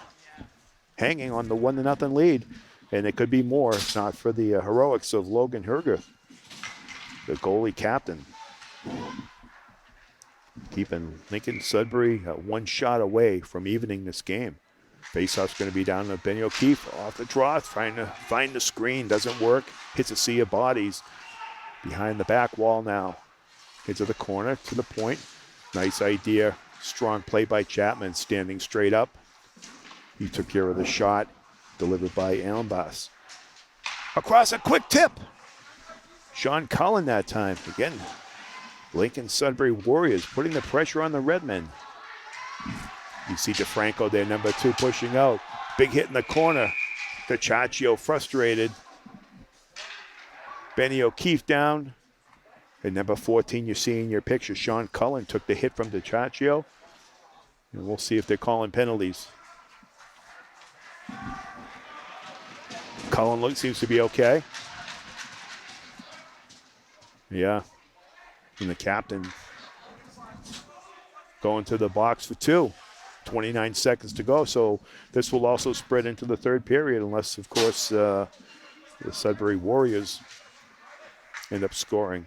hanging on the 1-0 lead. And it could be more if not for the heroics of Logan Herguth, the goalie captain. Keeping Lincoln-Sudbury 1 shot away from evening this game. Faceoff's going to be down to Benny O'Keefe off the draw, trying to find the screen. Doesn't work. Hits a sea of bodies. Behind the back wall now. Into the corner, to the point. Nice idea. Strong play by Chapman, standing straight up. He took care of the shot. Delivered by Ellenbass. Across a quick tip. Sean Cullen that time. Again, Lincoln-Sudbury Warriors putting the pressure on the Redmen. You see DeFranco there, number 2, pushing out. Big hit in the corner. DiCiaccio frustrated. Benny O'Keefe down. And number 14, you see in your picture, Sean Cullen took the hit from DiCiaccio. And we'll see if they're calling penalties. Cullen seems to be okay. Yeah. And the captain going to the box for 2. 29 seconds to go. So this will also spread into the third period unless, of course, the Sudbury Warriors end up scoring.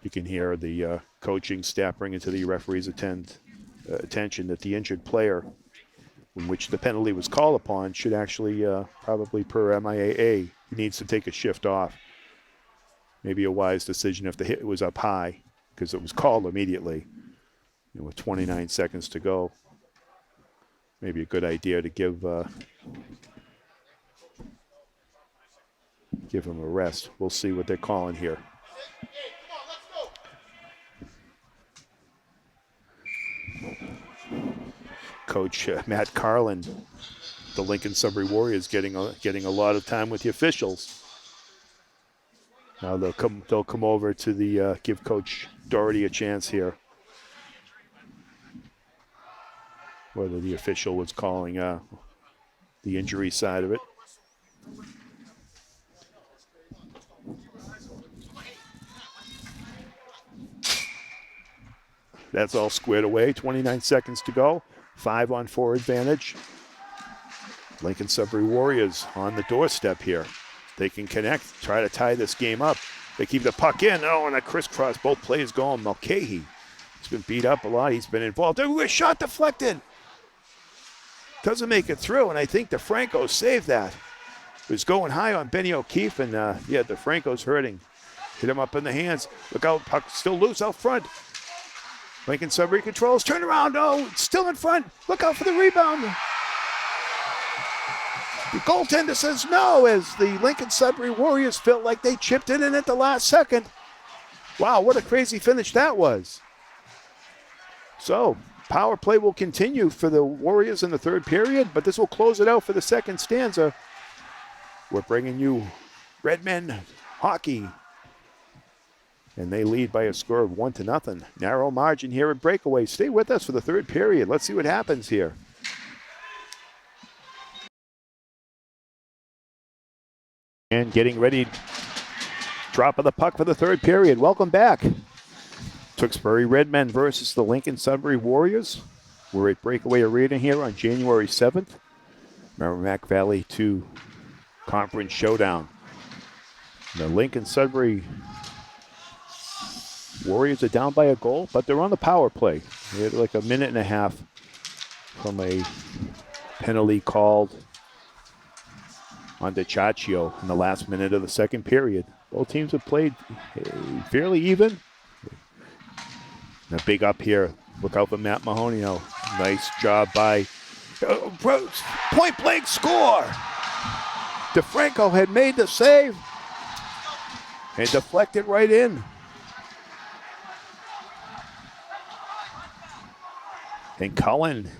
You can hear the coaching staff bringing to the referee's attention that the injured player, in which the penalty was called upon, should actually, probably per MIAA, he needs to take a shift off. Maybe a wise decision if the hit was up high, because it was called immediately. With 29 seconds to go, maybe a good idea to give him a rest. We'll see what they're calling here. Coach Matt Carlin, the Lincoln-Sudbury Warriors, getting a lot of time with the officials. Now they'll come over to the give Coach Doherty a chance here. Whether the official was calling the injury side of it. That's all squared away. 29 seconds to go. 5-on-4 advantage. Lincoln-Sudbury Warriors on the doorstep here. They can connect, try to tie this game up. They keep the puck in. Oh, and a crisscross. Both players going. Mulcahy, he's been beat up a lot. He's been involved. Oh, a shot deflected. Doesn't make it through, and I think DeFranco saved that. It was going high on Benny O'Keefe, and DeFranco's hurting. Hit him up in the hands. Look out, puck still loose out front. Lincoln-Sudbury controls, turn around, oh, it's still in front. Look out for the rebound. The goaltender says no, as the Lincoln-Sudbury Warriors felt like they chipped it in at the last second. Wow, what a crazy finish that was. So, power play will continue for the Warriors in the third period, but this will close it out for the second stanza. We're bringing you Redmen hockey. And they lead by a score of 1-0. Narrow margin here at breakaway. Stay with us for the third period. Let's see what happens here. And getting ready, drop of the puck for the third period. Welcome back. Tewksbury Redmen versus the Lincoln-Sudbury Warriors. We're at Breakaway Arena here on January 7th. Merrimack Valley 2 Conference Showdown. The Lincoln-Sudbury Warriors are down by a goal, but they're on the power play. They had like a minute and a half from a penalty called on DiCiaccio in the last minute of the second period. Both teams have played fairly even. And a big up here. Look out for Matt Mahoney. Nice job by point blank score. DeFranco had made the save and deflected right in. And Cullen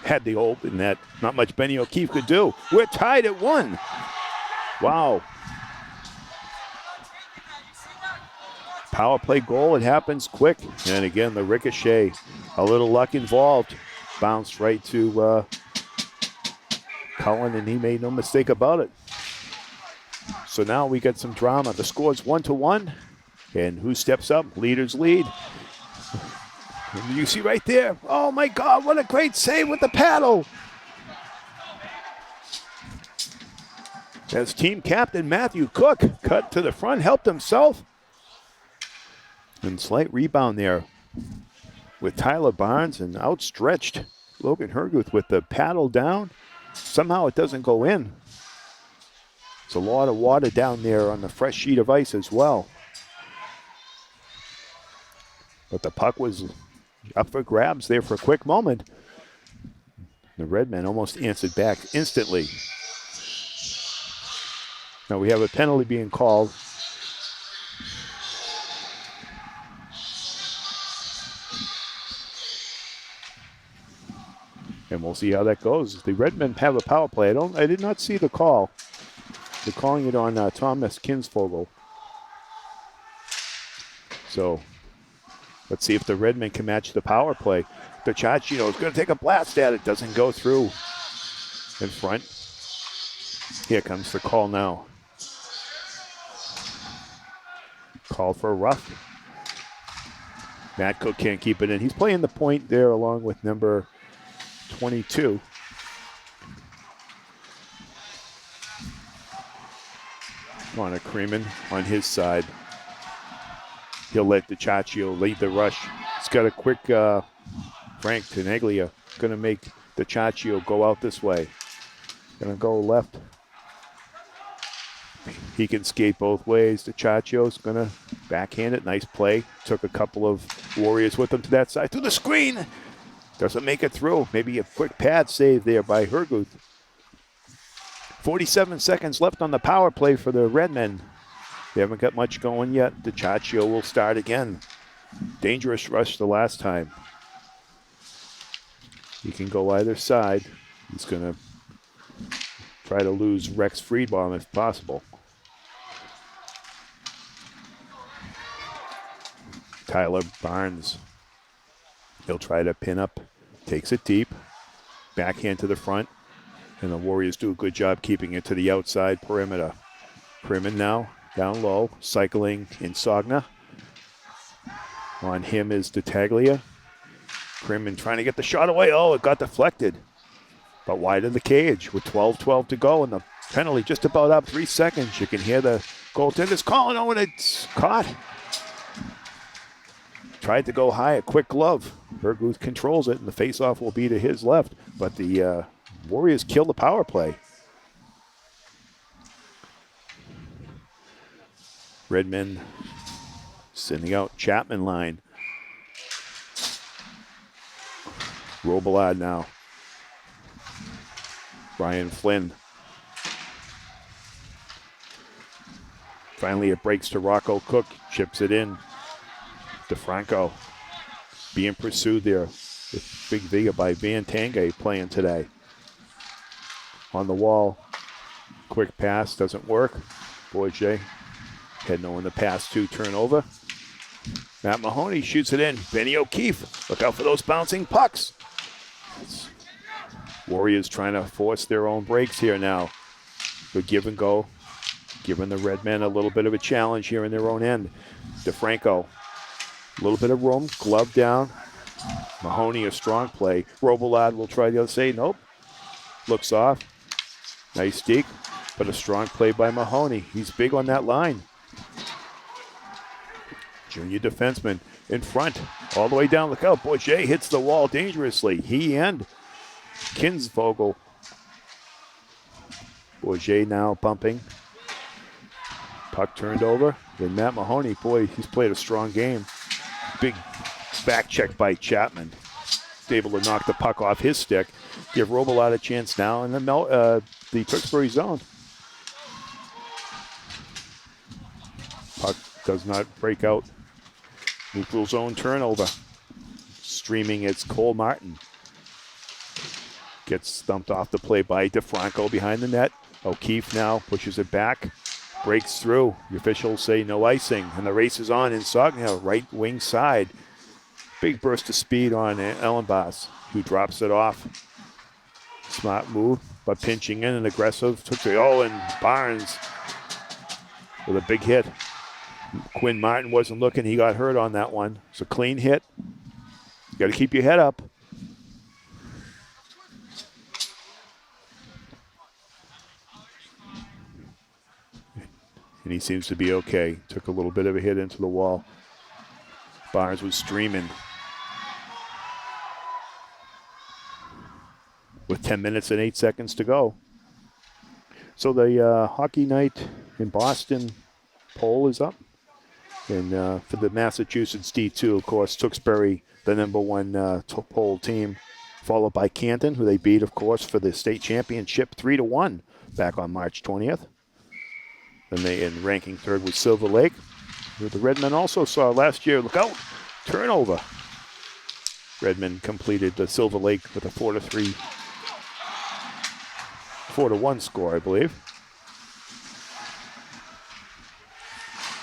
had the open that not much Benny O'Keefe could do. We're tied at 1. Wow. Power play goal, it happens quick. And again, the ricochet, a little luck involved. Bounced right to Cullen, and he made no mistake about it. So now we got some drama. The score's 1-1. And who steps up? Leaders lead. You see right there, oh my God, what a great save with the paddle. As team captain Matthew Cook cut to the front, helped himself. And slight rebound there with Tyler Barnes, and outstretched Logan Herguth with the paddle down. Somehow it doesn't go in. It's a lot of water down there on the fresh sheet of ice as well. But the puck was up for grabs there for a quick moment. The Redmen almost answered back instantly. Now we have a penalty being called. And we'll see how that goes. The Redmen have a power play. I did not see the call. They're calling it on Thomas Kinsvogel. So let's see if the Redmen can match the power play. DiCiaccio is going to take a blast at it. Doesn't go through in front. Here comes the call now. Call for a rough. Matt Cook can't keep it in. He's playing the point there along with number 22. Connor Creeman on his side. He'll let DiCiaccio lead the rush. He's got a quick Frank Tenaglia. Going to make DiCiaccio go out this way. Going to go left. He can skate both ways. DiCiaccio's going to backhand it. Nice play. Took a couple of Warriors with him to that side. To the screen. Doesn't make it through. Maybe a quick pad save there by Herguth. 47 seconds left on the power play for the Redmen. They haven't got much going yet. DiCiaccio will start again. Dangerous rush the last time. He can go either side. He's going to try to lose Rex Friedbaum if possible. Tyler Barnes. He'll try to pin up. Takes it deep. Backhand to the front. And the Warriors do a good job keeping it to the outside perimeter. Crimmin now down low. Cycling Insogna. On him is DeTaglia. Crimmin trying to get the shot away. Oh, it got deflected. But wide of the cage with 12-12 to go. And the penalty just about up 3 seconds. You can hear the goaltender's calling. Oh, and it's caught. Tried to go high, a quick glove. Herguth controls it, and the faceoff will be to his left. But the Warriors kill the power play. Redmen sending out Chapman line. Robillard now. Brian Flynn. Finally it breaks to Rocco Cook. Chips it in. DeFranco being pursued there. With big Vega by Van Tangay playing today. On the wall. Quick pass doesn't work. Bourget had no one to pass to, turnover. Matt Mahoney shoots it in. Benny O'Keefe. Look out for those bouncing pucks. Warriors trying to force their own breaks here now. Good give and go. Giving the Redmen a little bit of a challenge here in their own end. DeFranco. A little bit of room. Glove down. Mahoney a strong play. Robillard will try the other side. Nope. Looks off. Nice deke. But a strong play by Mahoney. He's big on that line. Junior defenseman in front. All the way down. Look out. Bourget hits the wall dangerously. He and Kinsvogel. Bourget now bumping. Puck turned over. Then Matt Mahoney, boy, he's played a strong game. Big back check by Chapman. He's able to knock the puck off his stick. Give Robillard a chance now in the Tewksbury zone. Puck does not break out. Neutral zone turnover. Streaming, it's Cole Martin. Gets stumped off the play by DeFranco behind the net. O'Keefe now pushes it back. Breaks through. The officials say no icing. And the race is on. Insogna, right wing side. Big burst of speed on Ellenboss, who drops it off. Smart move, but pinching in and aggressive. Took the and Barnes with a big hit. Quinn Martin wasn't looking. He got hurt on that one. It's a clean hit. You got to keep your head up. And he seems to be okay. Took a little bit of a hit into the wall. Barnes was streaming. With 10 minutes and 8 seconds to go. So the hockey night in Boston poll is up. And for the Massachusetts D2, of course, Tewksbury, the number one poll team, followed by Canton, who they beat, of course, for the state championship 3-1 back on March 20th. Then they in ranking third with Silver Lake, who the Redmen also saw last year. Look out, turnover. Redmen completed the Silver Lake with a 4-1 score, I believe.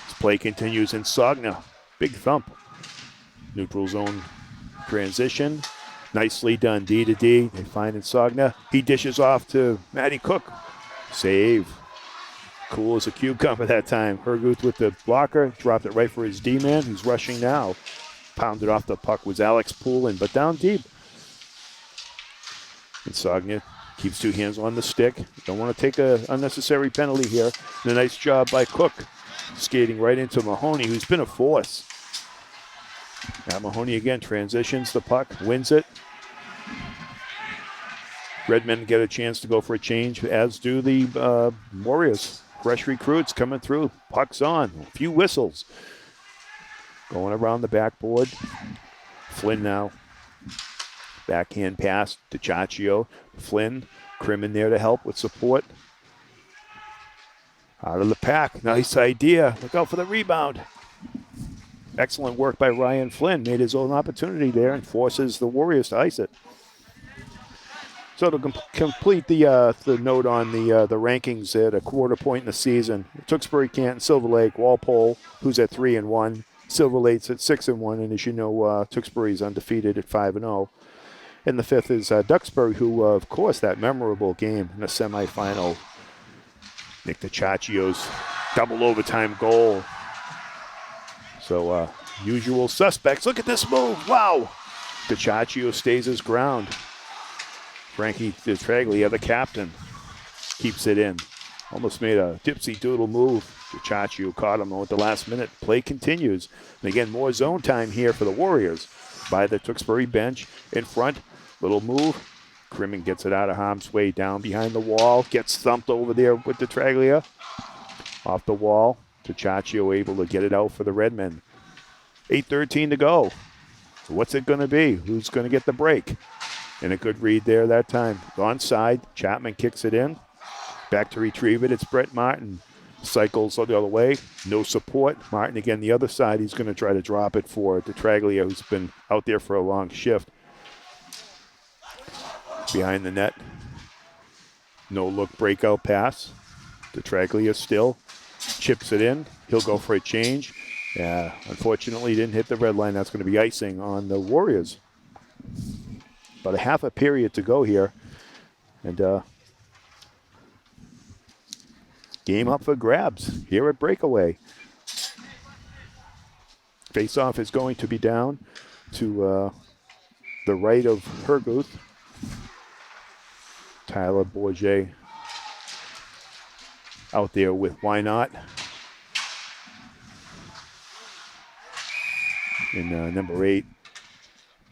This play continues in Sogna. Big thump. Neutral zone transition. Nicely done, D to D. They find Insogna. He dishes off to Matty Cook. Save. Cool as a cucumber that time. Herguth with the blocker. Dropped it right for his D-man, who's rushing now. Pounded off the puck was Alex Poulin, but down deep. Insogna keeps two hands on the stick. Don't want to take an unnecessary penalty here. And a nice job by Cook. Skating right into Mahoney, who's been a force. Matt Mahoney again transitions the puck, wins it. Redmen get a chance to go for a change, as do the Warriors. Fresh recruits coming through. Puck's on. A few whistles. Going around the backboard. Flynn now. Backhand pass to Chaccio. Flynn, Krim in there to help with support. Out of the pack. Nice idea. Look out for the rebound. Excellent work by Ryan Flynn. Made his own opportunity there and forces the Warriors to ice it. So to complete the note on the rankings at a quarter point in the season, Tewksbury, Canton, Silver Lake, Walpole, who's at 3-1, Silver Lake's at 6-1, and as you know, Tewksbury's undefeated at 5-0. And the fifth is Duxbury, who, of course, that memorable game in the semifinal, Nick DiCiaccio's double overtime goal. So usual suspects. Look at this move. Wow. DiCiaccio stays his ground. Frankie DiTraglia, the captain, keeps it in. Almost made a dipsy doodle move. DiCiaccio caught him at the last minute. Play continues. And again, more zone time here for the Warriors by the Tewksbury bench. In front, little move. Crimmin gets it out of harm's way, down behind the wall. Gets thumped over there with DiTraglia. Off the wall. DiCiaccio able to get it out for the Redmen. 8:13 to go. So what's it going to be? Who's going to get the break? And a good read there that time. Onside, Chapman kicks it in. Back to retrieve it, it's Brett Martin. Cycles the other way, no support. Martin again the other side, he's going to try to drop it for DiTraglia, who's been out there for a long shift. Behind the net. No look breakout pass. DiTraglia still chips it in. He'll go for a change. Yeah, unfortunately didn't hit the red line. That's going to be icing on the Warriors. About a half a period to go here. And game up for grabs here at Breakaway. Face-off is going to be down to the right of Herguth. Tyler Bourget out there with Why Not. And number 8,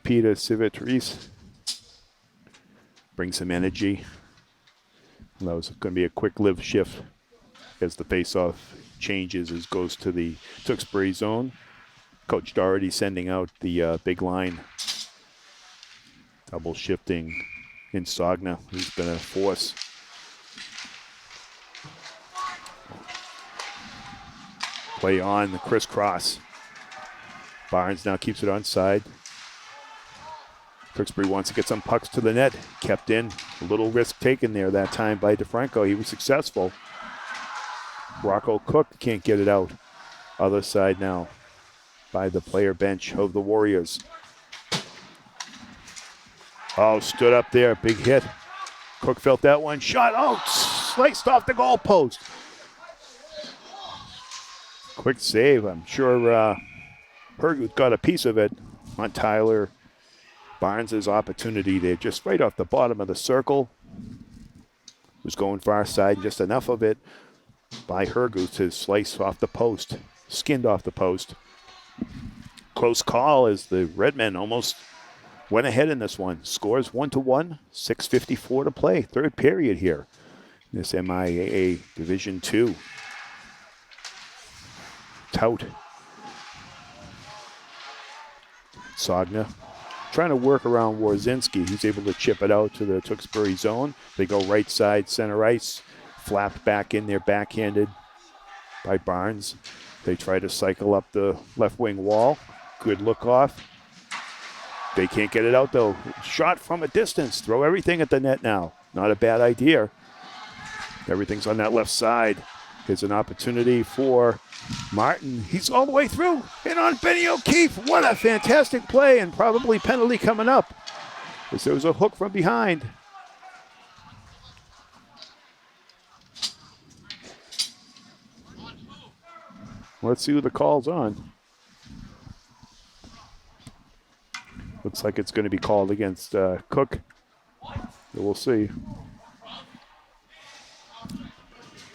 Peter Civitrice. Bring some energy. That was going to be a quick-lived shift as the face-off changes, as goes to the Tewksbury zone. Coach Doherty sending out the big line. Double shifting in Sogna, who's been a force. Play on the crisscross. Barnes now keeps it onside. Tewksbury wants to get some pucks to the net. Kept in. A little risk taken there that time by DeFranco. He was successful. Rocco Cook can't get it out. Other side now by the player bench of the Warriors. Oh, stood up there. Big hit. Cook felt that one. Shot out. Sliced off the goalpost. Quick save. I'm sure Herguth got a piece of it on Tyler Barnes' opportunity there, just right off the bottom of the circle. Was going far side, just enough of it by Herguth to slice off the post, skinned off the post. Close call as the Redmen almost went ahead in this one. Scores 1-1, 6:54 to play. Third period here. This MIAA Division II. Tout. Sogna trying to work around Warzinski. He's able to chip it out to the Tewksbury zone. They go right side, center ice. Flapped back in there, backhanded by Barnes. They try to cycle up the left wing wall. Good look off. They can't get it out though. Shot from a distance. Throw everything at the net now. Not a bad idea. Everything's on that left side. Here's an opportunity for Martin. He's all the way through. And on Benny O'Keefe. What a fantastic play, and probably penalty coming up, as there was a hook from behind. Let's see who the call's on. Looks like it's going to be called against Cook. We'll see.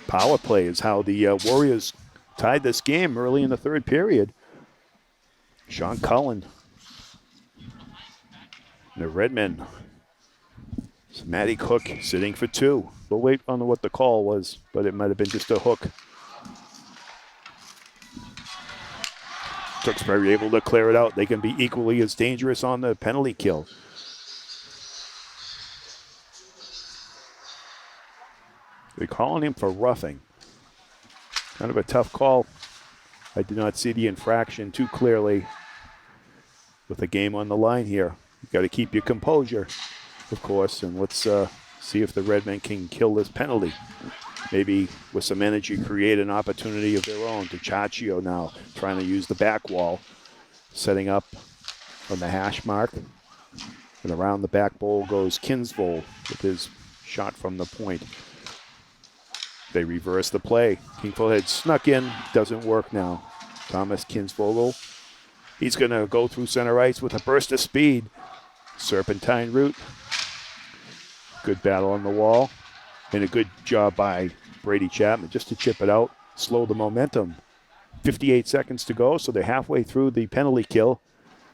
Power play is how the Warriors tied this game early in the third period. Sean Cullen. And the Redmen. It's Matty Cook sitting for two. We'll wait on what the call was, but it might have been just a hook. Tewksbury able to clear it out. They can be equally as dangerous on the penalty kill. They're calling him for roughing. Kind of a tough call. I did not see the infraction too clearly with the game on the line here. You got to keep your composure, of course, and let's see if the Redmen can kill this penalty. Maybe with some energy create an opportunity of their own. DiCiaccio now trying to use the back wall, setting up on the hash mark. And around the back bowl goes Kinsvold with his shot from the point. They reverse the play. Kingsvogel had snuck in, doesn't work now. Thomas Kinsvogel, he's going to go through center ice with a burst of speed. Serpentine route. Good battle on the wall. And a good job by Brady Chapman just to chip it out, slow the momentum. 58 seconds to go, so they're halfway through the penalty kill.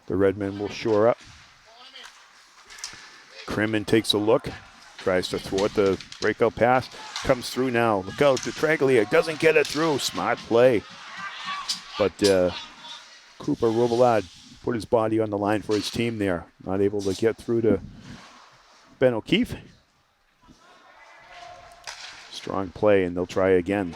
The Redmen will shore up. Crimmin takes a look, tries to thwart the breakout pass, comes through now. Look out, Detraglia doesn't get it through. Smart play. But Cooper Robillard put his body on the line for his team there. Not able to get through to Ben O'Keefe. Strong play, and they'll try again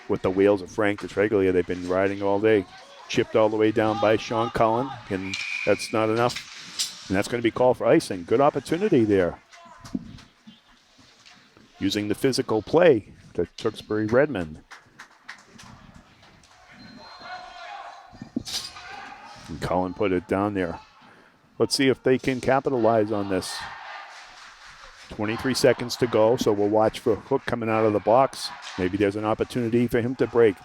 with the wheels of Frank Detraglia. They've been riding all day. Chipped all the way down by Sean Cullen, and that's not enough. And that's going to be called for icing. Good opportunity there. Using the physical play, the Tewksbury Redmen. And Cullen put it down there. Let's see if they can capitalize on this. 23 seconds to go, so we'll watch for Hook coming out of the box. Maybe there's an opportunity for him to break.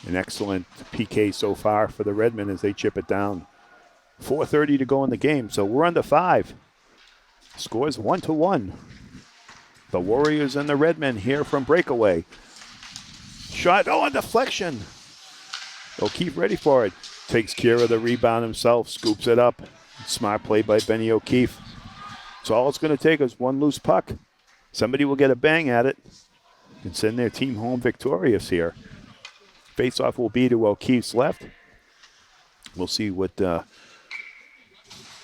An excellent PK so far for the Redmen as they chip it down. 4:30 to go in the game, so we're under 5. Scores 1-1. The Warriors and the Redmen here from breakaway. Shot, a deflection. O'Keefe ready for it. Takes care of the rebound himself, scoops it up. Smart play by Benny O'Keefe. So all it's going to take is one loose puck. Somebody will get a bang at it and send their team home victorious here. Face-off will be to O'Keefe's left. We'll see what the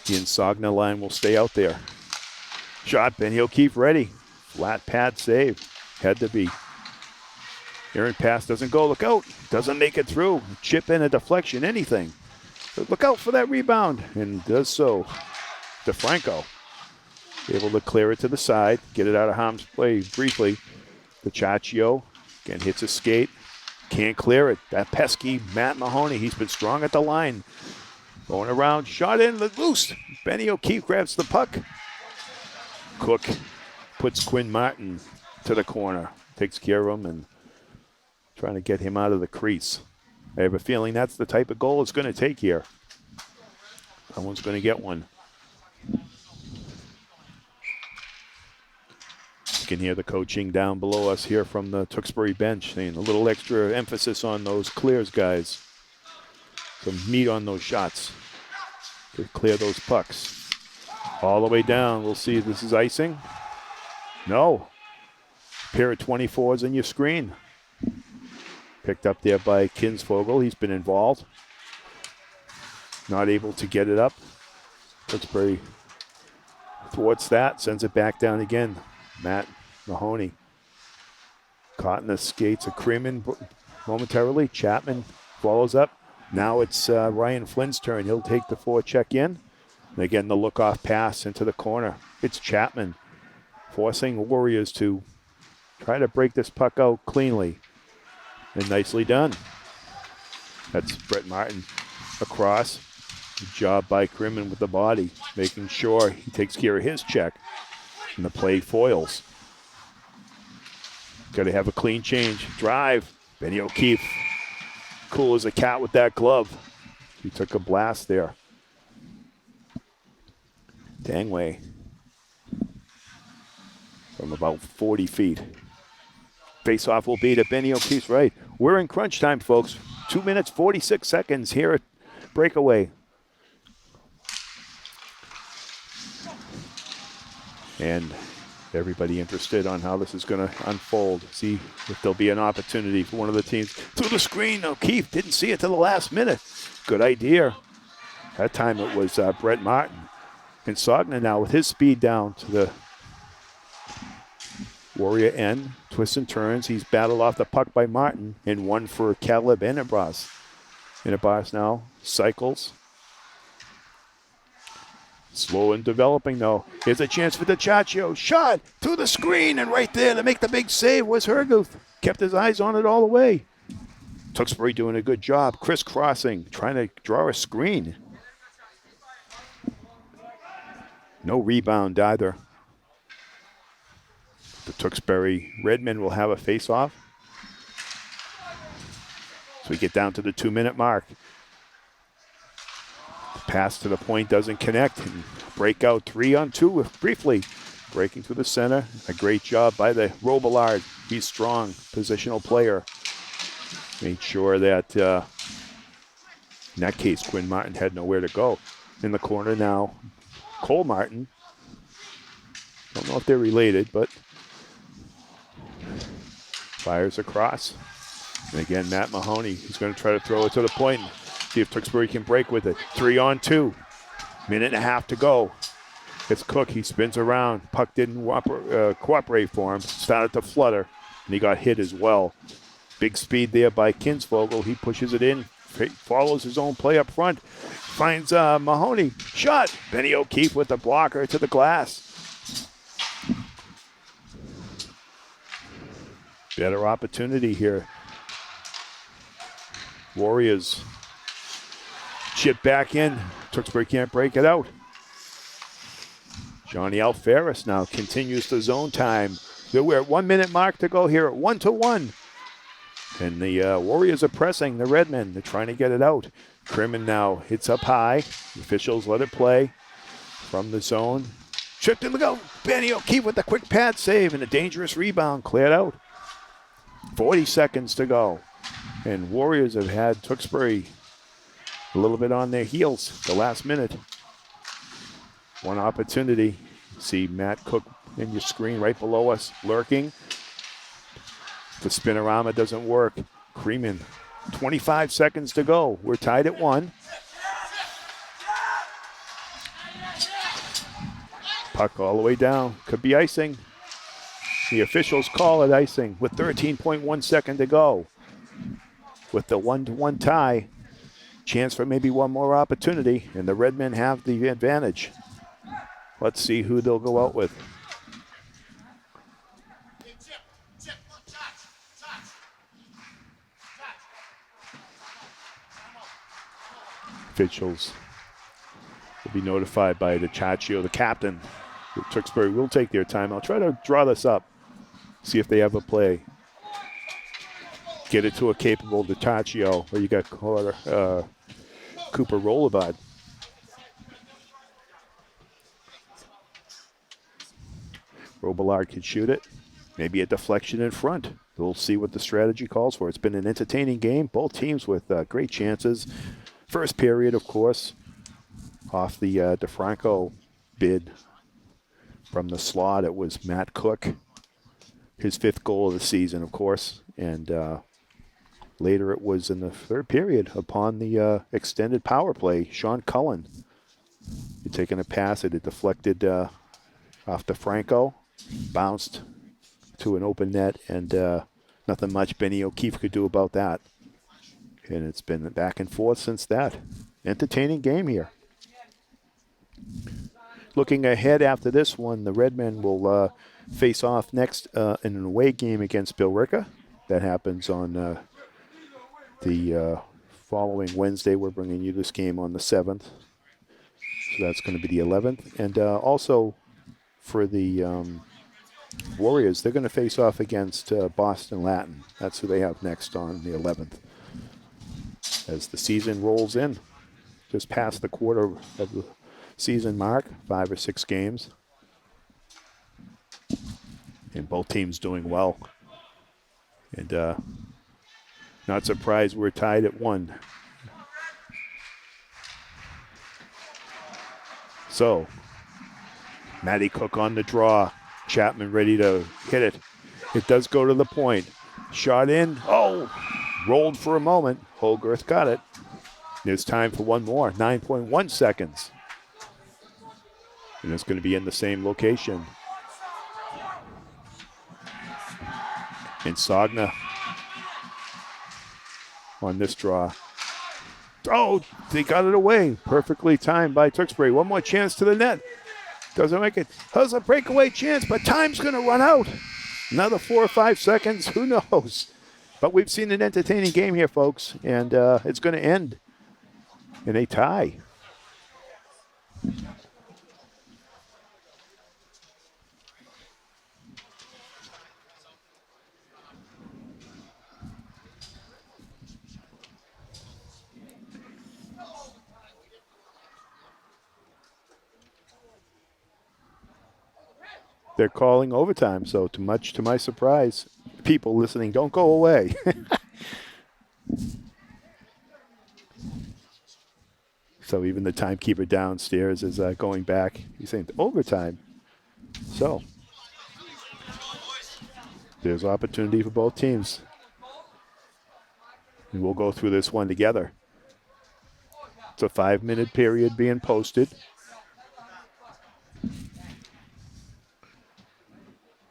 Insogna line will stay out there. Shot, Benny O'Keefe ready. Flat pad save. Had to be. Aaron pass doesn't go. Look out. Doesn't make it through. Chip in, a deflection, anything. But look out for that rebound. And does so. DeFranco able to clear it to the side. Get it out of harm's way briefly. DiCiaccio again hits a skate. Can't clear it. That pesky Matt Mahoney. He's been strong at the line. Going around. Shot in. Loose. Benny O'Keefe grabs the puck. Cook puts Quinn Martin to the corner. Takes care of him and trying to get him out of the crease. I have a feeling that's the type of goal it's going to take here. Someone's going to get one. You can hear the coaching down below us here from the Tewksbury bench, saying a little extra emphasis on those clears, guys. Some meat on those shots to clear those pucks. All the way down. We'll see if this is icing. No. Pair of 24s in your screen. Picked up there by Kinsvogel. He's been involved. Not able to get it up. Tewksbury thwarts that. Sends it back down again. Matt Mahoney. Caught in the skates of Creeman momentarily. Chapman follows up. Now it's Ryan Flynn's turn. He'll take the forecheck in. And again, the look-off pass into the corner. It's Chapman forcing Warriors to try to break this puck out cleanly. And nicely done. That's Brett Martin across. Good job by Crimmin with the body, making sure he takes care of his check. And the play foils. Got to have a clean change. Drive. Benny O'Keefe. Cool as a cat with that glove. He took a blast there. Dangway. From about 40 feet. Face-off will be to Benny O'Keefe's right. We're in crunch time, folks. 2 minutes, 46 seconds here at breakaway. And everybody interested on how this is going to unfold. See if there'll be an opportunity for one of the teams. Through the screen, O'Keefe didn't see it till the last minute. Good idea. That time it was Brett Martin. And Sogna now with his speed down to the Warrior end. Twists and turns. He's battled off the puck by Martin and one for Caleb Enabras. Enabras now cycles. Slow and developing, though. Here's a chance for DiCiaccio. Shot to the screen, and right there to make the big save was Herguth. Kept his eyes on it all the way. Tewksbury doing a good job. Crisscrossing, trying to draw a screen. No rebound either. The Tewksbury Redmen will have a face-off. So we get down to the 2-minute mark. Pass to the point doesn't connect. And breakout 3-on-2 briefly. Breaking through the center. A great job by the Robillard. He's strong, positional player. Made sure that, in that case, Quinn Martin had nowhere to go. In the corner now, Cole Martin. Don't know if they're related, but fires across. And again, Matt Mahoney. He's going to try to throw it to the point. See if Tewksbury can break with it. 3-on-2. Minute and a half to go. It's Cook. He spins around. Puck didn't cooperate for him. Started to flutter, and he got hit as well. Big speed there by Kinsvogel. He pushes it in. Follows his own play up front. Finds Mahoney. Shot. Benny O'Keefe with the blocker to the glass. Better opportunity here. Warriors. Chip back in. Tewksbury can't break it out. Johnny Alferis now continues the zone time. We're at 1 minute mark to go here at 1-1. And the Warriors are pressing the Redmen. They're trying to get it out. Crimmin now hits up high. The officials let it play from the zone. Tripped in the go. Benny O'Keefe with the quick pad save and a dangerous rebound cleared out. 40 seconds to go. And Warriors have had Tewksbury a little bit on their heels the last minute. One opportunity. See Matt Cook in your screen right below us, lurking. The spinorama doesn't work. Creeman, 25 seconds to go. We're tied at 1. Puck all the way down. Could be icing. The officials call it icing with 13.1 seconds to go. With the 1-1 tie, chance for maybe one more opportunity, and the Redmen have the advantage. Let's see who they'll go out with. Officials will be notified by DiCiaccio, the captain. Tewksbury will take their time. I'll try to draw this up, see if they have a play. Get it to a capable DiCiaccio, or you got Cooper Rollerbud. Robillard can shoot it. Maybe a deflection in front. We'll see what the strategy calls for. It's been an entertaining game. Both teams with great chances. First period, of course, off the DeFranco bid from the slot. It was Matt Cook, his 5th goal of the season, of course. And later it was in the third period upon the extended power play. Sean Cullen had taken a pass. It had deflected off DeFranco, bounced to an open net, and nothing much Benny O'Keefe could do about that. And it's been back and forth since that. Entertaining game here. Looking ahead after this one, the Redmen will face off next in an away game against Billerica. That happens on the following Wednesday. We're bringing you this game on the 7th. So that's going to be the 11th. And also for the Warriors, they're going to face off against Boston Latin. That's who they have next on the 11th. As the season rolls in, just past the quarter of the season mark, 5 or 6 games. And both teams doing well. And Not surprised we're tied at 1. So, Matty Cook on the draw. Chapman ready to hit it. It does go to the point. Shot in. Oh, rolled for a moment. Holgerth got it. There's time for one more. 9.1 seconds. And it's going to be in the same location. And Sagna on this draw. Oh, they got it away. Perfectly timed by Tewksbury. One more chance to the net. Doesn't make it. Has a breakaway chance, but time's going to run out. Another 4 or 5 seconds. Who knows? But we've seen an entertaining game here, folks, and it's going to end in a tie. They're calling overtime, so much to my surprise, people listening, don't go away. So even the timekeeper downstairs is going back. He's saying overtime. So there's opportunity for both teams. And we'll go through this one together. It's a 5-minute period being posted.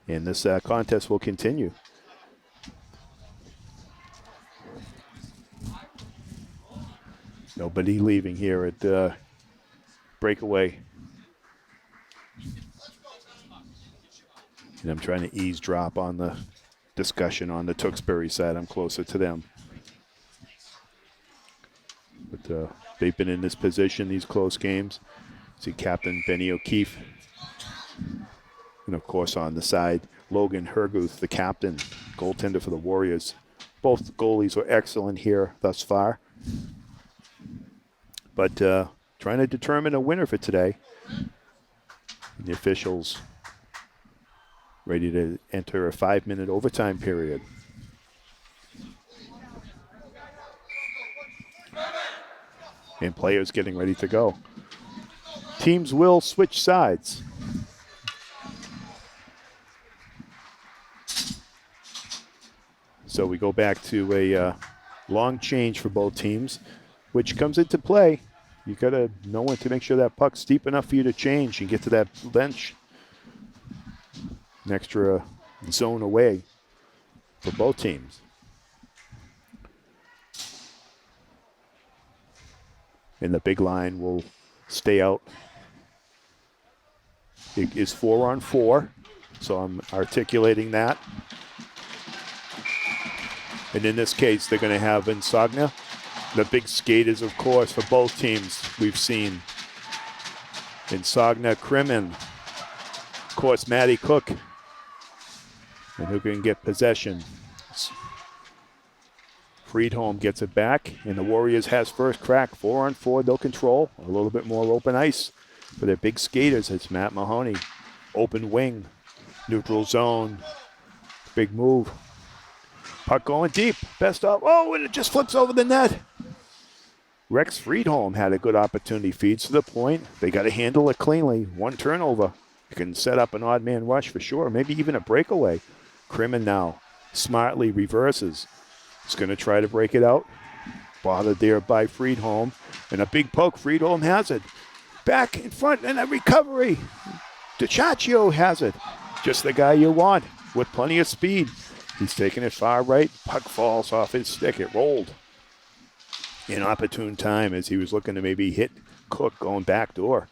And this contest will continue. Nobody leaving here at breakaway. And I'm trying to eavesdrop on the discussion on the Tewksbury side. I'm closer to them. But they've been in this position, these close games. See Captain Benny O'Keefe. And, of course, on the side, Logan Herguth, the captain, goaltender for the Warriors. Both goalies were excellent here thus far. But trying to determine a winner for today. And the officials ready to enter a 5-minute overtime period. And players getting ready to go. Teams will switch sides. So we go back to a long change for both teams, which comes into play. You got to know when to make sure that puck's deep enough for you to change and get to that bench. An extra zone away for both teams. And the big line will stay out. It is 4-on-4, so I'm articulating that. And in this case, they're going to have Insogna. The big skaters, of course, for both teams we've seen. Insogna, Crimmin. Of course, Matty Cook. And who can get possession? Friedholm gets it back, and the Warriors has first crack. 4-on-4, they'll control. A little bit more open ice for their big skaters. It's Matt Mahoney. Open wing, neutral zone. Big move. Puck going deep. Best off. Oh, and it just flips over the net. Rex Friedholm had a good opportunity. Feeds to the point. They got to handle it cleanly. One turnover. You can set up an odd man rush for sure. Maybe even a breakaway. Crimmin now smartly reverses. He's going to try to break it out. Bothered there by Friedholm. And a big poke. Friedholm has it. Back in front and a recovery. DiCiaccio has it. Just the guy you want with plenty of speed. He's taking it far right. Puck falls off his stick. It rolled. In opportune time as he was looking to maybe hit Cook going back door.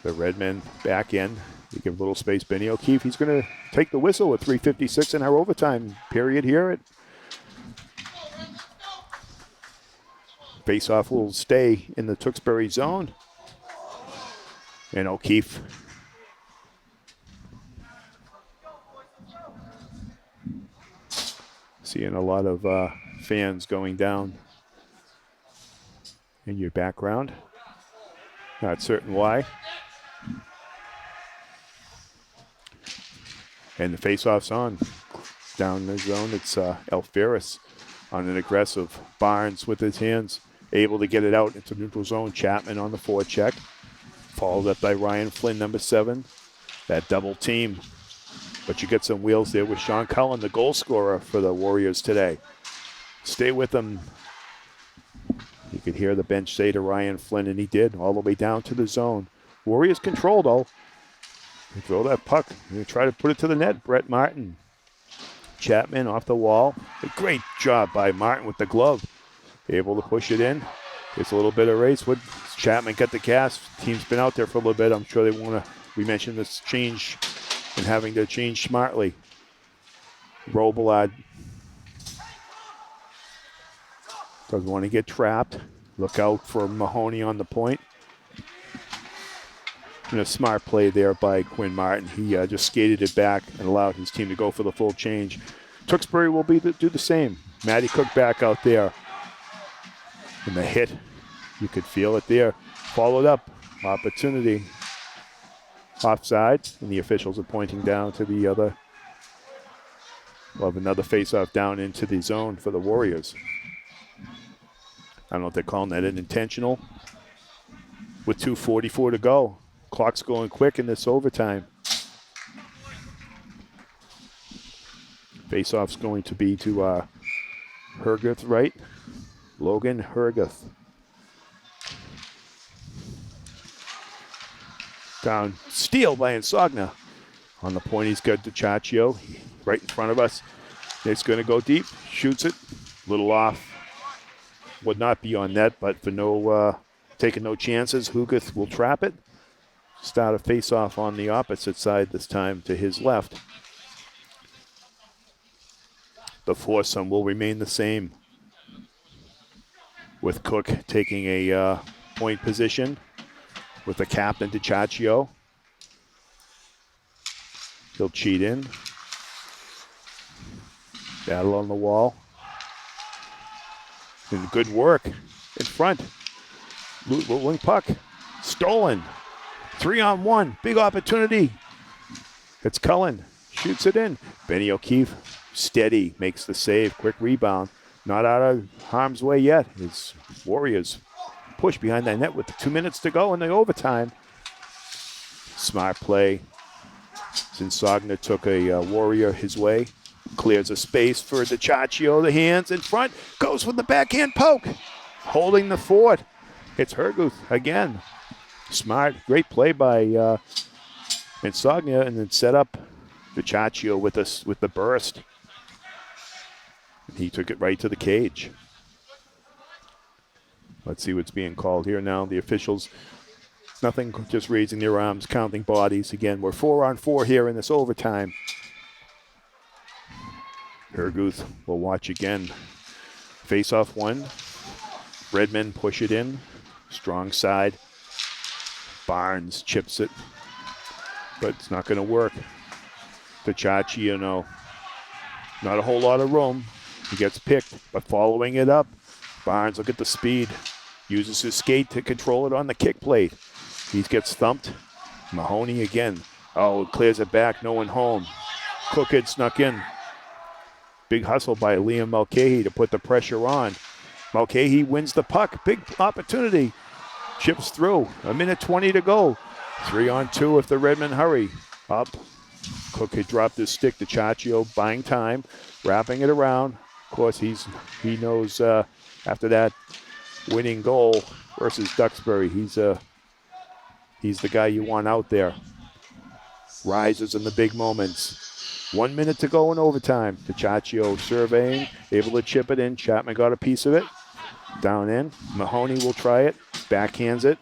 The Redmen back in. We give a little space. Benny O'Keefe, he's going to take the whistle with 3:56 in our overtime period here. Face-off will stay in the Tewksbury zone. And O'Keefe seeing a lot of fans going down in your background. Not certain why. And the face-off's on. Down the zone, it's Alferis on an aggressive. Barnes with his hands, able to get it out into neutral zone. Chapman on the forecheck. Followed up by Ryan Flynn, number 7. That double team. But you get some wheels there with Sean Cullen, the goal scorer for the Warriors today. Stay with him. You could hear the bench say to Ryan Flynn, and he did, all the way down to the zone. Warriors control, though. They throw that puck. They try to put it to the net. Brett Martin. Chapman off the wall. A great job by Martin with the glove. Able to push it in. Gets a little bit of race. Would Chapman get the gas? Team's been out there for a little bit. I'm sure they want to. We mentioned this change and having to change smartly. Robillard doesn't want to get trapped. Look out for Mahoney on the point. And a smart play there by Quinn Martin. He just skated it back and allowed his team to go for the full change. Tewksbury will do the same. Matty Cook back out there. And the hit, you could feel it there. Followed up, opportunity. Offside, and the officials are pointing down to the other. We'll have another face-off down into the zone for the Warriors. I don't know if they're calling that an intentional. With 2:44 to go. Clock's going quick in this overtime. Face-off's going to be to Herguth, right? Logan Herguth. Down, steal by Insogna. On the point, he's got DiCiaccio right in front of us. It's going to go deep, shoots it, little off. Would not be on net, but for taking no chances, Herguth will trap it. Start a face-off on the opposite side this time to his left. The foursome will remain the same, with Cook taking a point position with the captain, DiCiaccio. He'll cheat in. Battle on the wall. And good work in front. Wing puck. Stolen. 3-on-1. Big opportunity. It's Cullen. Shoots it in. Benny O'Keefe. Steady. Makes the save. Quick rebound. Not out of harm's way yet. It's Warriors push behind that net with 2 minutes to go in the overtime. Smart play. Insogna took a Warrior his way. Clears a space for DiCiaccio. The hands in front. Goes with the backhand poke. Holding the fort. It's Herguth again. Smart. Great play by Insogna, and then set up DiCiaccio with the burst. He took it right to the cage. Let's see what's being called here now. The officials, nothing, just raising their arms, counting bodies. Again, we're 4-on-4 here in this overtime. Herguth will watch again. Face-off one. Redmond push it in. Strong side. Barnes chips it. But it's not going to work. DiCiaccio, not a whole lot of room. He gets picked, but following it up. Barnes, look at the speed. Uses his skate to control it on the kick plate. He gets thumped. Mahoney again. Oh, clears it back. No one home. Cook had snuck in. Big hustle by Liam Mulcahy to put the pressure on. Mulcahy wins the puck. Big opportunity. Chips through. 1:20 to go. 3-on-2 if the Redmen hurry. Up. Cook had dropped his stick. DiCiaccio buying time. Wrapping it around. Of course, he knows after that winning goal versus Duxbury, he's the guy you want out there. Rises in the big moments. 1 minute to go in overtime. DiCiaccio surveying, able to chip it in. Chapman got a piece of it. Down in. Mahoney will try it. Backhands it.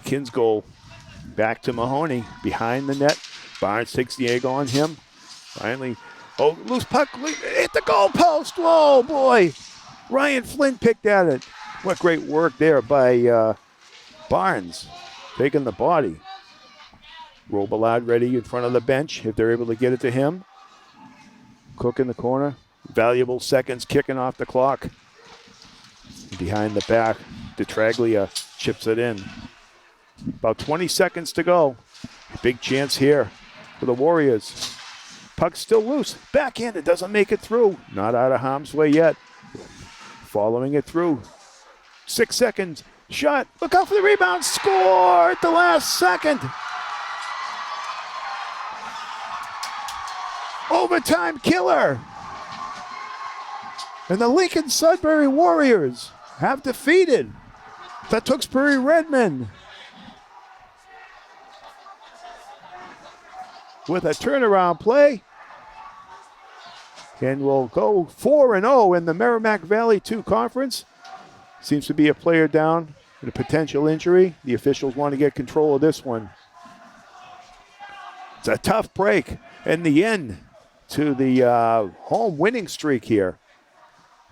Kinsgoal back to Mahoney. Behind the net. Barnes takes the egg on him. Finally. Oh, loose puck. Hit the goal post. Whoa, boy. Ryan Flynn picked at it. What great work there by Barnes. Taking the body. Robillard ready in front of the bench if they're able to get it to him. Cook in the corner. Valuable seconds kicking off the clock. Behind the back, DiTraglia chips it in. About 20 seconds to go. Big chance here for the Warriors. Puck's still loose. Backhanded, doesn't make it through. Not out of harm's way yet. Following it through. 6 seconds. Shot. Look out for the rebound. Score at the last second. Overtime killer. And the Lincoln-Sudbury Warriors have defeated the Tewksbury Redmen with a turnaround play. And will go 4-0 in the Merrimack Valley 2 Conference. Seems to be a player down and a potential injury. The officials want to get control of this one. It's a tough break and the end to the home winning streak here.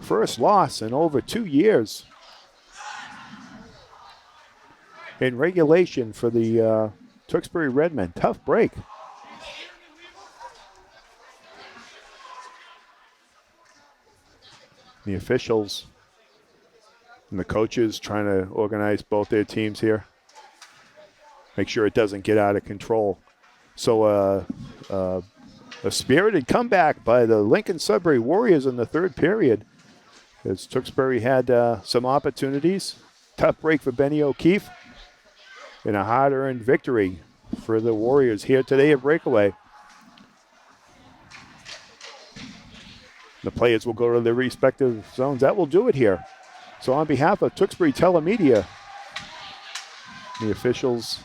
First loss in over 2 years in regulation for the Tewksbury Redmen. Tough break. The officials and the coaches trying to organize both their teams here. Make sure it doesn't get out of control. So a spirited comeback by the Lincoln-Sudbury Warriors in the third period as Tewksbury had some opportunities. Tough break for Benny O'Keefe and a hard-earned victory for the Warriors here today at Breakaway. The players will go to their respective zones. That will do it here. So on behalf of Tewksbury Telemedia, the officials,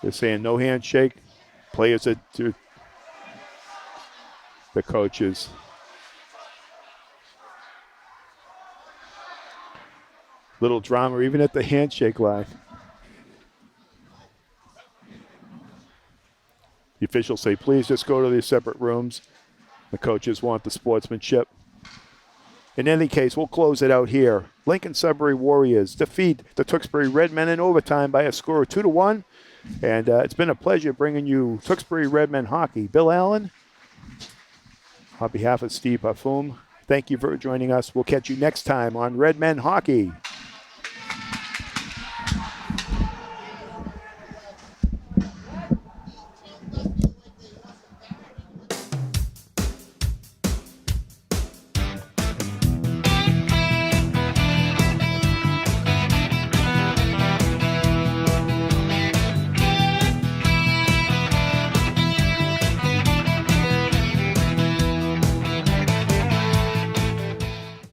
they're saying no handshake. Players to the coaches. Little drama even at the handshake line. The officials say, please just go to these separate rooms. The coaches want the sportsmanship. In any case, we'll close it out here. Lincoln-Sudbury Warriors defeat the Tewksbury Redmen in overtime by a score of 2-1. And it's been a pleasure bringing you Tewksbury Redmen hockey. Bill Allen, on behalf of Steve Parfum, thank you for joining us. We'll catch you next time on Redmen Hockey.